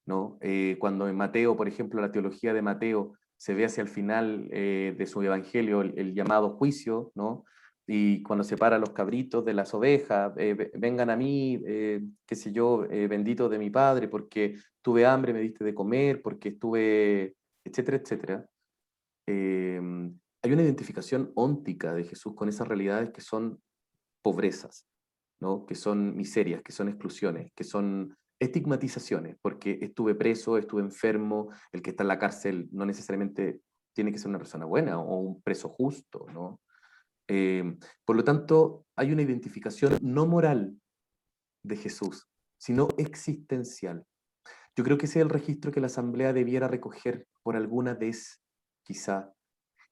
¿no? Cuando en Mateo, por ejemplo, la teología de Mateo se ve hacia el final de su evangelio el llamado juicio, ¿no? Y cuando separa a los cabritos de las ovejas, vengan a mí, qué sé yo, bendito de mi Padre, porque tuve hambre, me diste de comer, porque estuve, etcétera, etcétera. Hay una identificación óntica de Jesús con esas realidades que son pobrezas, ¿no? Que son miserias, que son exclusiones, que son estigmatizaciones, porque estuve preso, estuve enfermo, el que está en la cárcel no necesariamente tiene que ser una persona buena o un preso justo, ¿no? Por lo tanto, hay una identificación no moral de Jesús, sino existencial. Yo creo que ese es el registro que la Asamblea debiera recoger por alguna vez, quizá,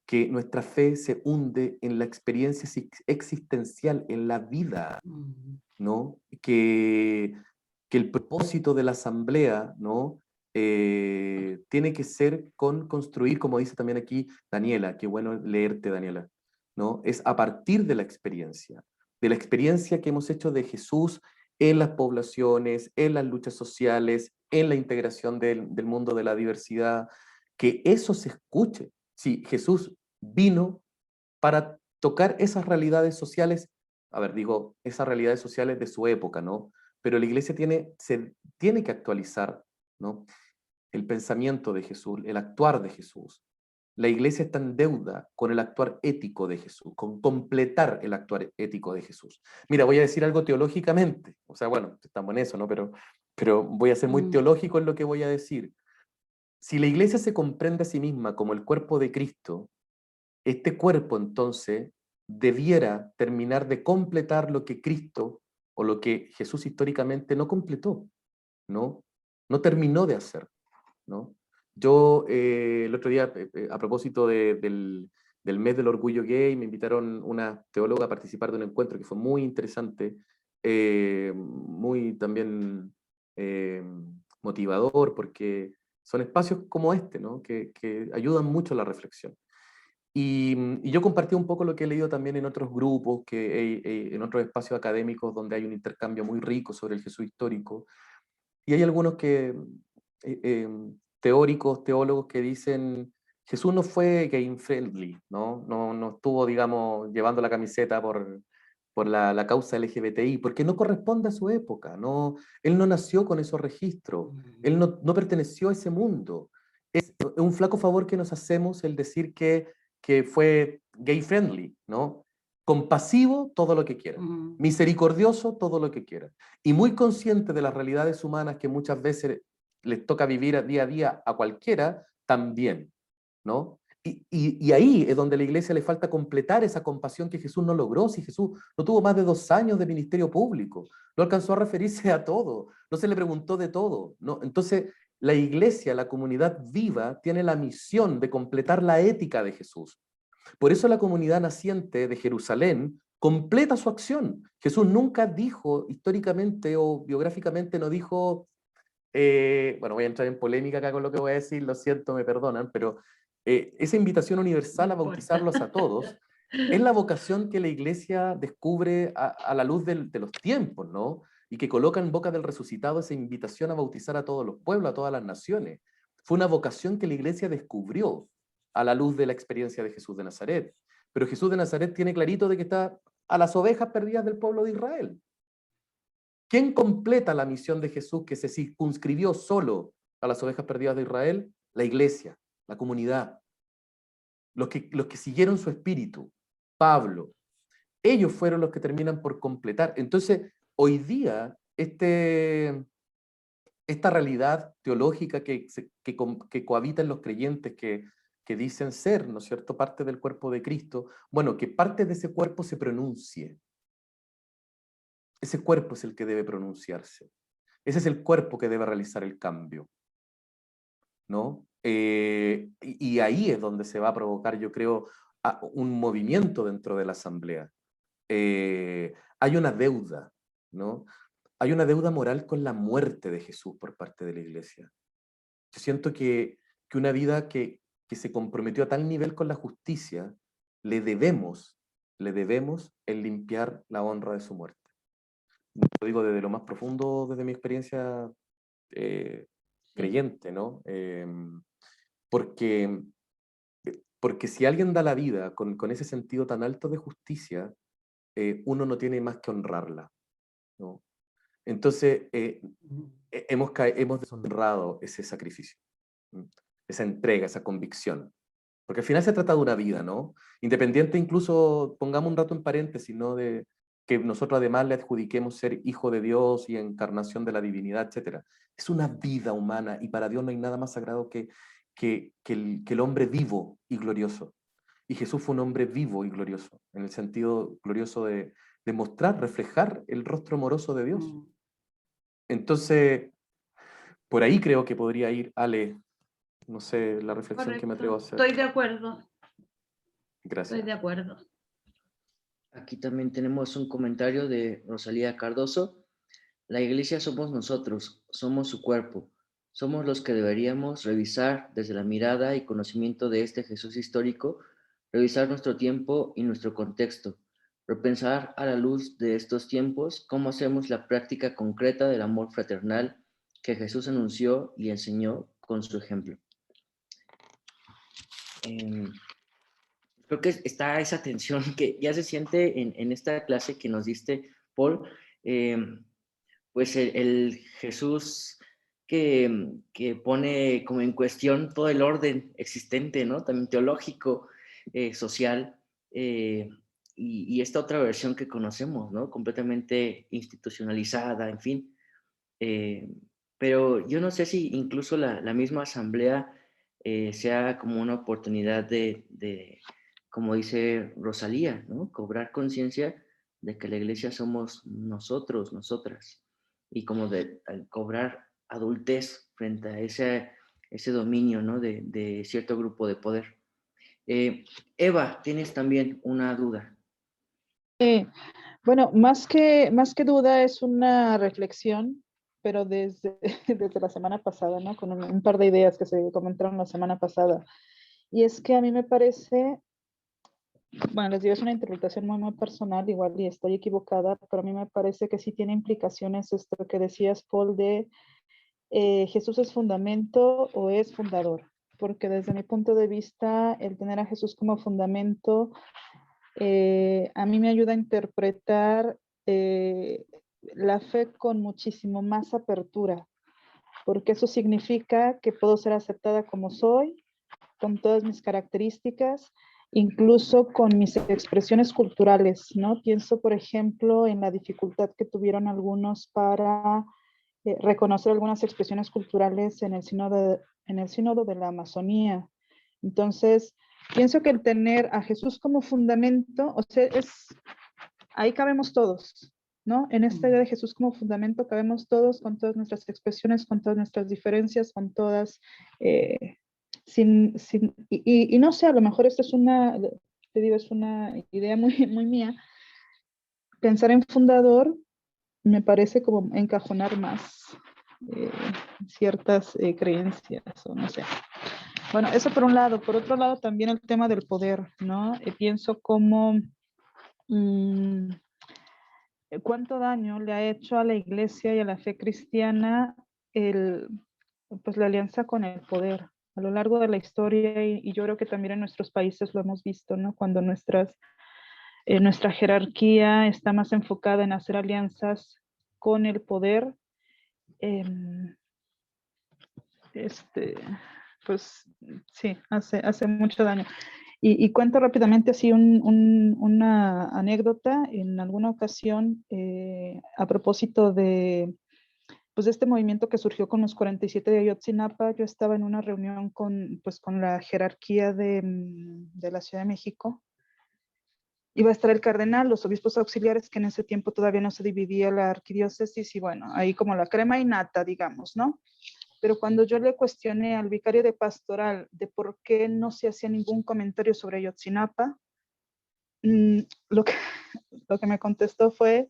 que nuestra fe se hunde en la experiencia existencial, en la vida, ¿no? Que el propósito de la asamblea, ¿no? Tiene que ser con construir, como dice también aquí Daniela, qué bueno leerte, Daniela, ¿no? Es a partir de la experiencia que hemos hecho de Jesús en las poblaciones, en las luchas sociales, en la integración del mundo de la diversidad, que eso se escuche. Sí, Jesús vino para tocar esas realidades sociales, a ver, digo, esas realidades sociales de su época, ¿no? Pero la iglesia se tiene que actualizar, ¿no? El pensamiento de Jesús, el actuar de Jesús. La iglesia está en deuda con el actuar ético de Jesús, con completar el actuar ético de Jesús. Mira, voy a decir algo teológicamente, o sea, bueno, estamos en eso, ¿no? Pero voy a ser muy teológico en lo que voy a decir. Si la iglesia se comprende a sí misma como el cuerpo de Cristo, este cuerpo entonces debiera terminar de completar lo que Cristo o lo que Jesús históricamente no completó, ¿no? No terminó de hacer, ¿no? Yo el otro día, a propósito del mes del orgullo gay, me invitaron una teóloga a participar de un encuentro que fue muy interesante, muy también motivador, porque son espacios como este, ¿no? que ayudan mucho a la reflexión. Y yo compartí un poco lo que he leído también en otros grupos, en otros espacios académicos donde hay un intercambio muy rico sobre el Jesús histórico. Y hay algunos teóricos, teólogos que dicen, Jesús no fue gay friendly, ¿no? No estuvo, digamos, llevando la camiseta por la causa LGBTI, porque no corresponde a su época, ¿no? Él no nació con esos registros, él no perteneció a ese mundo. Es un flaco favor que nos hacemos el decir que fue gay friendly, ¿no? Compasivo, todo lo que quiera. Misericordioso, todo lo que quiera. Y muy consciente de las realidades humanas que muchas veces les toca vivir día a día a cualquiera, también, ¿no? Y ahí es donde a la iglesia le falta completar esa compasión que Jesús no logró. Si Jesús no tuvo más de 2 años de ministerio público, no alcanzó a referirse a todo, no se le preguntó de todo, ¿no? Entonces, la iglesia, la comunidad viva, tiene la misión de completar la ética de Jesús. Por eso la comunidad naciente de Jerusalén completa su acción. Jesús nunca dijo, históricamente o biográficamente, no dijo, bueno, voy a entrar en polémica acá con lo que voy a decir, lo siento, me perdonan, pero esa invitación universal a bautizarlos a todos es la vocación que la iglesia descubre a la luz de los tiempos, ¿no? Y que coloca en boca del resucitado esa invitación a bautizar a todos los pueblos, a todas las naciones. Fue una vocación que la iglesia descubrió a la luz de la experiencia de Jesús de Nazaret. Pero Jesús de Nazaret tiene clarito de que está a las ovejas perdidas del pueblo de Israel. ¿Quién completa la misión de Jesús que se circunscribió solo a las ovejas perdidas de Israel? La iglesia, la comunidad, los que siguieron su espíritu, Pablo. Ellos fueron los que terminan por completar. Entonces, hoy día, esta realidad teológica que cohabita en los creyentes que dicen ser, ¿no es cierto?, parte del cuerpo de Cristo, bueno, que parte de ese cuerpo se pronuncie. Ese cuerpo es el que debe pronunciarse. Ese es el cuerpo que debe realizar el cambio, ¿no? Y ahí es donde se va a provocar, yo creo, un movimiento dentro de la asamblea. Hay una deuda, ¿no? Hay una deuda moral con la muerte de Jesús por parte de la iglesia. Yo siento que una vida que se comprometió a tal nivel con la justicia, le debemos el limpiar la honra de su muerte. Lo digo desde lo más profundo, desde mi experiencia creyente, ¿no? Porque si alguien da la vida con ese sentido tan alto de justicia, uno no tiene más que honrarla, ¿no? Entonces, hemos deshonrado ese sacrificio, esa entrega, esa convicción. Porque al final se trata de una vida, ¿no? Independiente, incluso, pongamos un rato en paréntesis, ¿no? De que nosotros además le adjudiquemos ser hijo de Dios y encarnación de la divinidad, etc. Es una vida humana y para Dios no hay nada más sagrado que el hombre vivo y glorioso. Y Jesús fue un hombre vivo y glorioso, en el sentido glorioso de mostrar, reflejar el rostro amoroso de Dios. Entonces, por ahí creo que podría ir, Ale, no sé, la reflexión que me atrevo a hacer. Estoy de acuerdo. Gracias. Estoy de acuerdo. Aquí también tenemos un comentario de Rosalía Cardoso. La iglesia somos nosotros, somos su cuerpo. Somos los que deberíamos revisar desde la mirada y conocimiento de este Jesús histórico, revisar nuestro tiempo y nuestro contexto, repensar a la luz de estos tiempos cómo hacemos la práctica concreta del amor fraternal que Jesús anunció y enseñó con su ejemplo. Creo que está esa tensión que ya se siente en esta clase que nos diste, Paul, pues el Jesús que pone como en cuestión todo el orden existente, ¿no? También teológico, social, y esta otra versión que conocemos, ¿no? Completamente institucionalizada, en fin. Pero yo no sé si incluso la misma asamblea sea como una oportunidad de, como dice Rosalía, ¿no? Cobrar conciencia de que la iglesia somos nosotros, nosotras, y como de cobrar adultez frente a ese dominio, ¿no? de cierto grupo de poder. Eva, tienes también una duda. Bueno, más que duda es una reflexión, pero desde la semana pasada, ¿no? Con un par de ideas que se comentaron la semana pasada. Y es que a mí me parece, bueno, les digo, es una interpretación muy personal, igual y estoy equivocada, pero a mí me parece que sí tiene implicaciones esto que decías, Paul, de Jesús es fundamento o es fundador. Porque desde mi punto de vista, el tener a Jesús como fundamento a mí me ayuda a interpretar la fe con muchísimo más apertura, porque eso significa que puedo ser aceptada como soy, con todas mis características, incluso con mis expresiones culturales, ¿no? Pienso, por ejemplo, en la dificultad que tuvieron algunos para reconocer algunas expresiones culturales en el sínodo de la Amazonía. Entonces, pienso que el tener a Jesús como fundamento, o sea, ahí cabemos todos, ¿no? En esta idea de Jesús como fundamento cabemos todos, con todas nuestras expresiones, con todas nuestras diferencias, con todas, y no sé, a lo mejor esta es te digo, es una idea muy mía. Pensar en fundador me parece como encajonar más ciertas creencias, o no sé. Bueno, eso por un lado. Por otro lado, también el tema del poder, ¿no? Pienso como cuánto daño le ha hecho a la iglesia y a la fe cristiana el pues la alianza con el poder. A lo largo de la historia, y yo creo que también en nuestros países lo hemos visto, ¿no? Cuando nuestra jerarquía está más enfocada en hacer alianzas con el poder, pues sí, hace mucho daño. Y cuento rápidamente así una anécdota. En alguna ocasión, a propósito pues, de este movimiento que surgió con los 47 de Ayotzinapa, yo estaba en una reunión con la jerarquía de la Ciudad de México. Iba a estar el cardenal, los obispos auxiliares, que en ese tiempo todavía no se dividía la arquidiócesis, y bueno, ahí como la crema y nata, digamos, ¿no? Pero cuando yo le cuestioné al vicario de pastoral de por qué no se hacía ningún comentario sobre Ayotzinapa, lo que me contestó fue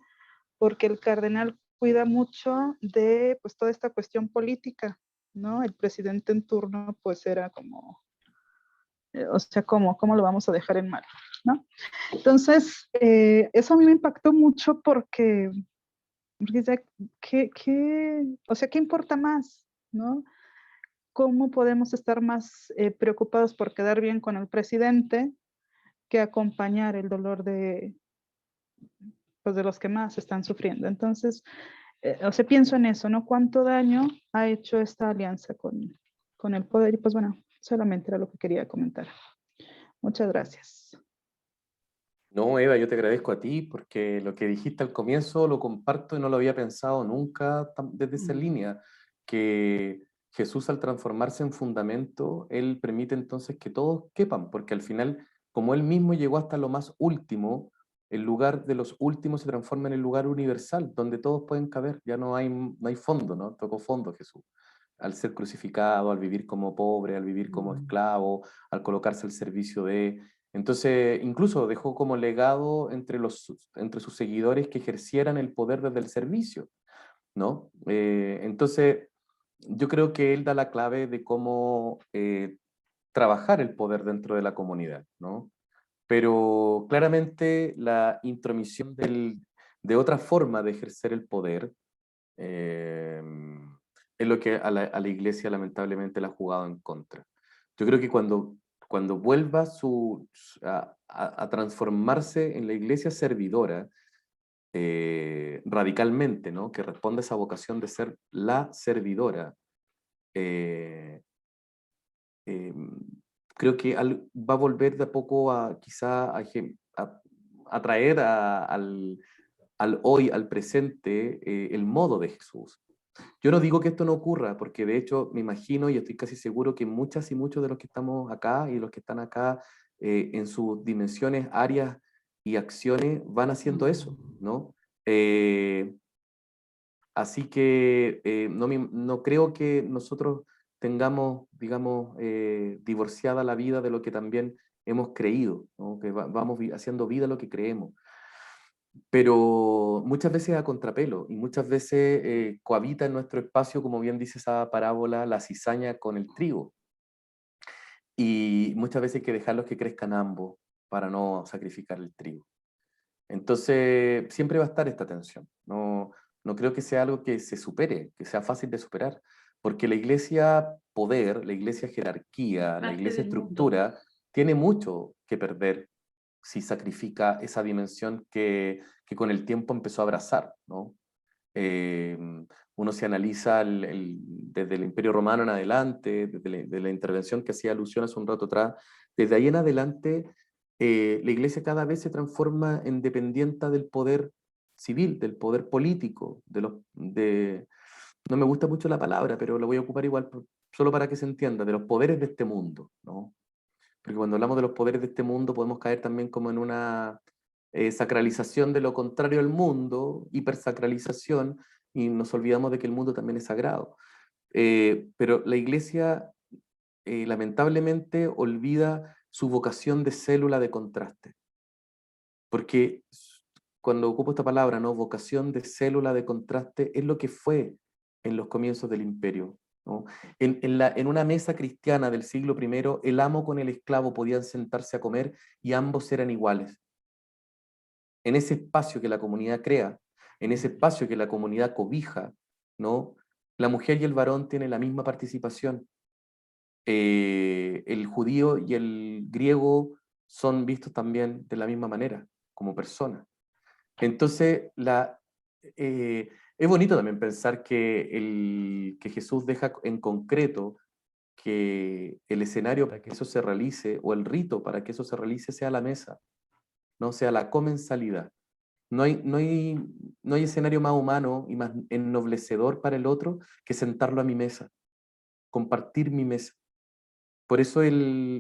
porque el cardenal cuida mucho de pues toda esta cuestión política, ¿no? El presidente en turno pues era como, o sea, ¿cómo lo vamos a dejar en mal, ¿no? Entonces, eso a mí me impactó mucho porque o sea, ¿qué importa más, no? ¿Cómo podemos estar más preocupados por quedar bien con el presidente que acompañar el dolor pues, de los que más están sufriendo? Entonces, o sea, pienso en eso, ¿no? ¿Cuánto daño ha hecho esta alianza con el poder? Y pues bueno, solamente era lo que quería comentar. Muchas gracias. No, Eva, yo te agradezco a ti porque lo que dijiste al comienzo lo comparto y no lo había pensado nunca desde esa línea, que Jesús al transformarse en fundamento, Él permite entonces que todos quepan, porque al final, como Él mismo llegó hasta lo más último, el lugar de los últimos se transforma en el lugar universal, donde todos pueden caber, ya no hay fondo, ¿no? Tocó fondo Jesús. Al ser crucificado, al vivir como pobre, al vivir como esclavo, al colocarse al servicio de... Entonces, incluso dejó como legado entre sus seguidores que ejercieran el poder desde el servicio, ¿no? Entonces, yo creo que él da la clave de cómo trabajar el poder dentro de la comunidad, ¿no? Pero claramente la intromisión de otra forma de ejercer el poder es lo que a la iglesia lamentablemente la ha jugado en contra. Yo creo que cuando vuelva a transformarse en la iglesia servidora, radicalmente, ¿no? Que responde a esa vocación de ser la servidora, eh, eh, creo que va a volver de a poco a quizá a traer al hoy, al presente, el modo de Jesús. Yo no digo que esto no ocurra, porque de hecho me imagino y estoy casi seguro que muchas y muchos de los que estamos acá y los que están acá en sus dimensiones, áreas y acciones van haciendo eso, ¿no? Así que no creo que nosotros tengamos, digamos, divorciada la vida de lo que también hemos creído, ¿no? Que vamos haciendo vida lo que creemos. Pero muchas veces a contrapelo y muchas veces cohabita en nuestro espacio, como bien dice esa parábola, la cizaña con el trigo. Y muchas veces hay que dejarlos que crezcan ambos para no sacrificar el trigo. Entonces, siempre va a estar esta tensión. No creo que sea algo que se supere, que sea fácil de superar, porque la iglesia poder, la iglesia jerarquía, la iglesia estructura, tiene mucho que perder si sacrifica esa dimensión que con el tiempo empezó a abrazar, ¿no? Uno se analiza desde el Imperio Romano en adelante, desde la intervención que hacía alusión hace un rato atrás, desde ahí en adelante la iglesia cada vez se transforma en dependiente del poder civil, del poder político, no me gusta mucho la palabra, pero la voy a ocupar igual solo para que se entienda, de los poderes de este mundo, ¿no? Porque cuando hablamos de los poderes de este mundo podemos caer también como en una sacralización de lo contrario al mundo, hipersacralización, y nos olvidamos de que el mundo también es sagrado. Pero la iglesia lamentablemente olvida su vocación de célula de contraste. Porque cuando ocupo esta palabra, ¿no? Vocación de célula de contraste, es lo que fue en los comienzos del imperio, ¿no? En una mesa cristiana del siglo I, el amo con el esclavo podían sentarse a comer y ambos eran iguales. En ese espacio que la comunidad crea, en ese espacio que la comunidad cobija, ¿no? La mujer y el varón tienen la misma participación. El judío y el griego son vistos también de la misma manera, como personas. Entonces, es bonito también pensar que Jesús deja en concreto que el escenario para que eso se realice, o el rito para que eso se realice, sea la mesa, no sea la comensalidad. No hay escenario más humano y más ennoblecedor para el otro que sentarlo a mi mesa, compartir mi mesa. Por eso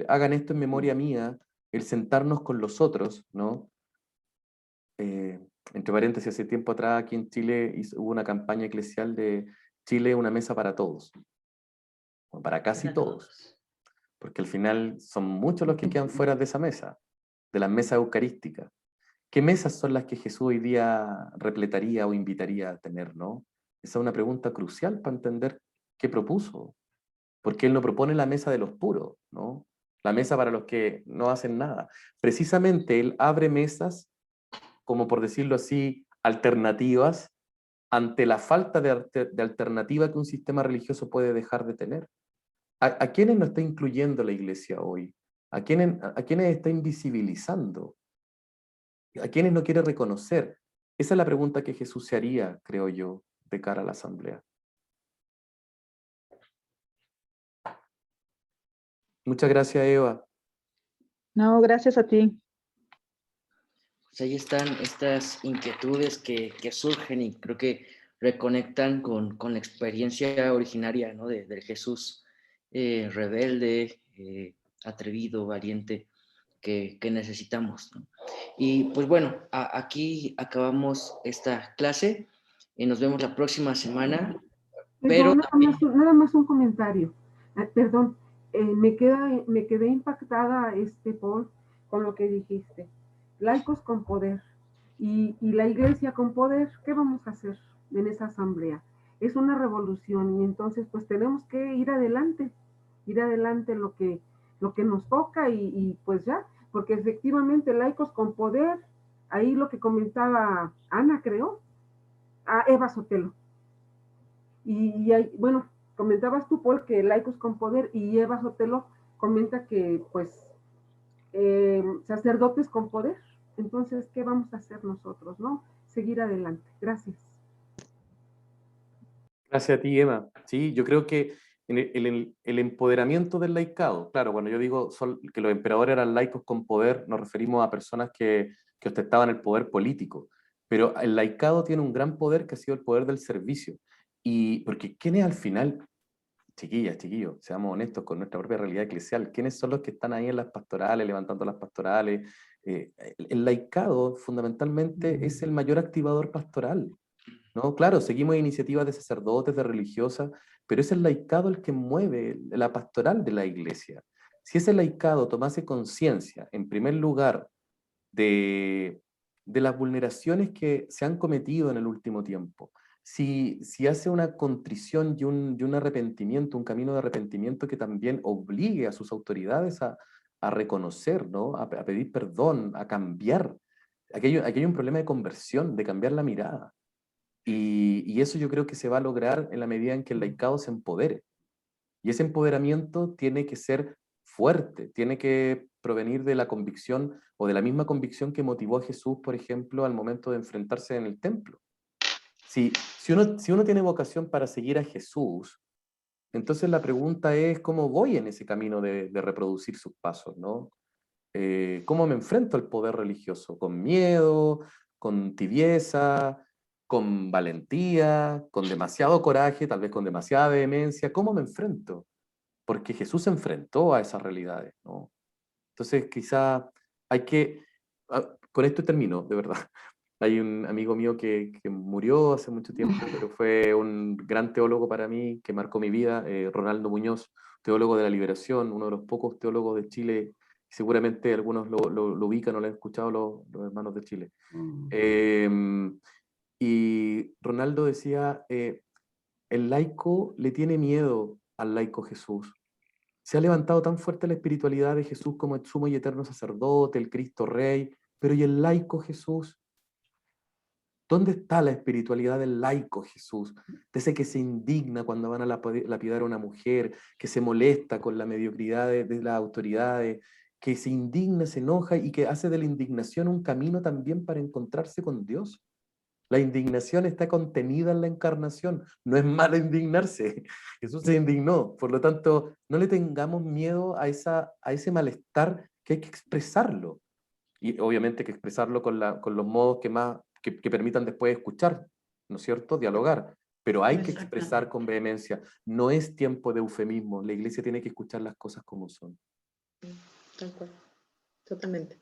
hagan esto en memoria mía, el sentarnos con los otros, ¿no? Entre paréntesis, hace tiempo atrás aquí en Chile hubo una campaña eclesial de Chile, una mesa para todos, o para casi todos, porque al final son muchos los que quedan fuera de esa mesa, de las mesas eucarísticas. ¿Qué mesas son las que Jesús hoy día repletaría o invitaría a tener, no? Esa es una pregunta crucial para entender qué propuso, porque Él no propone la mesa de los puros, ¿no? La mesa para los que no hacen nada. Precisamente Él abre mesas, como por decirlo así, alternativas, ante la falta de alternativa que un sistema religioso puede dejar de tener. ¿A quiénes no está incluyendo la Iglesia hoy? ¿A quiénes está invisibilizando? ¿A quiénes no quiere reconocer? Esa es la pregunta que Jesús se haría, creo yo, de cara a la asamblea. Muchas gracias, Eva. No, gracias a ti. Pues ahí están estas inquietudes que surgen y creo que reconectan con la experiencia originaria, ¿no? del Jesús rebelde, atrevido, valiente, que necesitamos, ¿no? Y pues bueno, aquí acabamos esta clase y nos vemos la próxima semana. Pero Nada más un comentario. Perdón, me quedé impactada, Paul, con lo que dijiste. Laicos con poder y la iglesia con poder. ¿Qué vamos a hacer en esa asamblea? Es una revolución y entonces pues tenemos que ir adelante lo que nos toca y pues ya, porque efectivamente laicos con poder, ahí lo que comentaba Ana, creo, a Eva Sotelo. Bueno, comentabas tú, Paul, que laicos con poder, y Eva Sotelo comenta que, pues, sacerdotes con poder. Entonces, ¿qué vamos a hacer nosotros, no? Seguir adelante. Gracias. Gracias a ti, Emma. Sí, yo creo que el empoderamiento del laicado, claro, cuando yo digo que los emperadores eran laicos con poder, nos referimos a personas que ostentaban el poder político, pero el laicado tiene un gran poder que ha sido el poder del servicio. Y porque ¿quiénes al final, chiquillas, chiquillos, seamos honestos con nuestra propia realidad eclesial, quiénes son los que están ahí en las pastorales, levantando las pastorales? El laicado fundamentalmente es el mayor activador pastoral, ¿no? Claro, seguimos iniciativas de sacerdotes, de religiosas, pero es el laicado el que mueve la pastoral de la iglesia. Si ese laicado tomase conciencia, en primer lugar, de las vulneraciones que se han cometido en el último tiempo, si hace una contrición y un arrepentimiento, un camino de arrepentimiento que también obligue a sus autoridades a reconocer, ¿no? A pedir perdón, a cambiar. Aquí hay un problema de conversión, de cambiar la mirada. Y eso yo creo que se va a lograr en la medida en que el laicado se empodere. Y ese empoderamiento tiene que ser fuerte, tiene que provenir de la convicción o de la misma convicción que motivó a Jesús, por ejemplo, al momento de enfrentarse en el templo. Si uno tiene vocación para seguir a Jesús, entonces la pregunta es cómo voy en ese camino de reproducir sus pasos, ¿no? ¿Cómo me enfrento al poder religioso? ¿Con miedo? ¿Con tibieza? ¿Con valentía? ¿Con demasiado coraje? ¿Tal vez con demasiada vehemencia? ¿Cómo me enfrento? Porque Jesús se enfrentó a esas realidades, ¿no? Entonces quizá hay que... con esto termino, de verdad. Hay un amigo mío que murió hace mucho tiempo, pero fue un gran teólogo para mí, que marcó mi vida, Ronaldo Muñoz, teólogo de la liberación, uno de los pocos teólogos de Chile. Seguramente algunos lo ubican o lo han escuchado los hermanos de Chile. Y Ronaldo decía, el laico le tiene miedo al laico Jesús. Se ha levantado tan fuerte la espiritualidad de Jesús como el sumo y eterno sacerdote, el Cristo Rey, pero ¿y el laico Jesús? ¿Dónde está la espiritualidad del laico, Jesús? De ese que se indigna cuando van a lapidar a una mujer, que se molesta con la mediocridad de las autoridades, que se indigna, se enoja y que hace de la indignación un camino también para encontrarse con Dios. La indignación está contenida en la encarnación. No es malo indignarse. Jesús se indignó. Por lo tanto, no le tengamos miedo a ese malestar, que hay que expresarlo. Y obviamente que expresarlo con los modos que permitan después escuchar, ¿no es cierto? Dialogar. Pero hay que expresar con vehemencia. No es tiempo de eufemismo. La iglesia tiene que escuchar las cosas como son. Tal cual. Totalmente.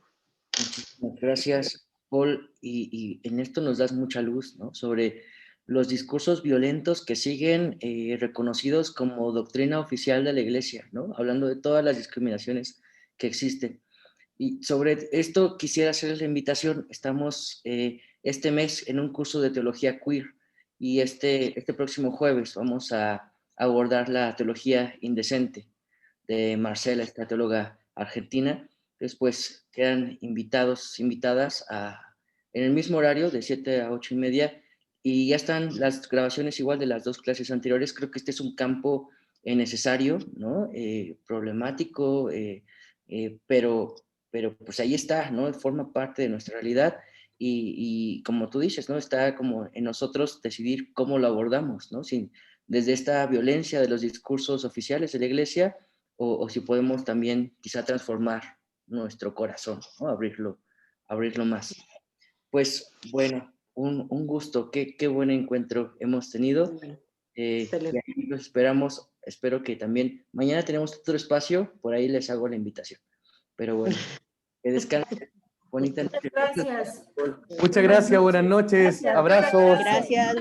Muchísimas gracias, Paul. Y en esto nos das mucha luz, ¿no? Sobre los discursos violentos que siguen reconocidos como doctrina oficial de la iglesia, ¿no? Hablando de todas las discriminaciones que existen. Y sobre esto quisiera hacerles la invitación. Estamos este mes en un curso de teología queer y este próximo jueves vamos a abordar la teología indecente de Marcela, esta teóloga argentina. Después quedan invitadas en el mismo horario de 7 a 8:30 y ya están las grabaciones igual de las dos clases anteriores. Creo que este es un campo necesario, ¿no? Problemático, pero pues ahí está, ¿no? Forma parte de nuestra realidad y como tú dices, ¿no? Está como en nosotros decidir cómo lo abordamos, ¿no? Desde esta violencia de los discursos oficiales de la iglesia o si podemos también quizá transformar nuestro corazón, ¿no? Abrirlo más. Pues bueno, un gusto, qué buen encuentro hemos tenido. Y aquí los esperamos, espero que también mañana tenemos otro espacio, por ahí les hago la invitación. Pero bueno, que descansen. Bonita noche. Gracias. Muchas gracias, buenas noches, abrazos. Gracias.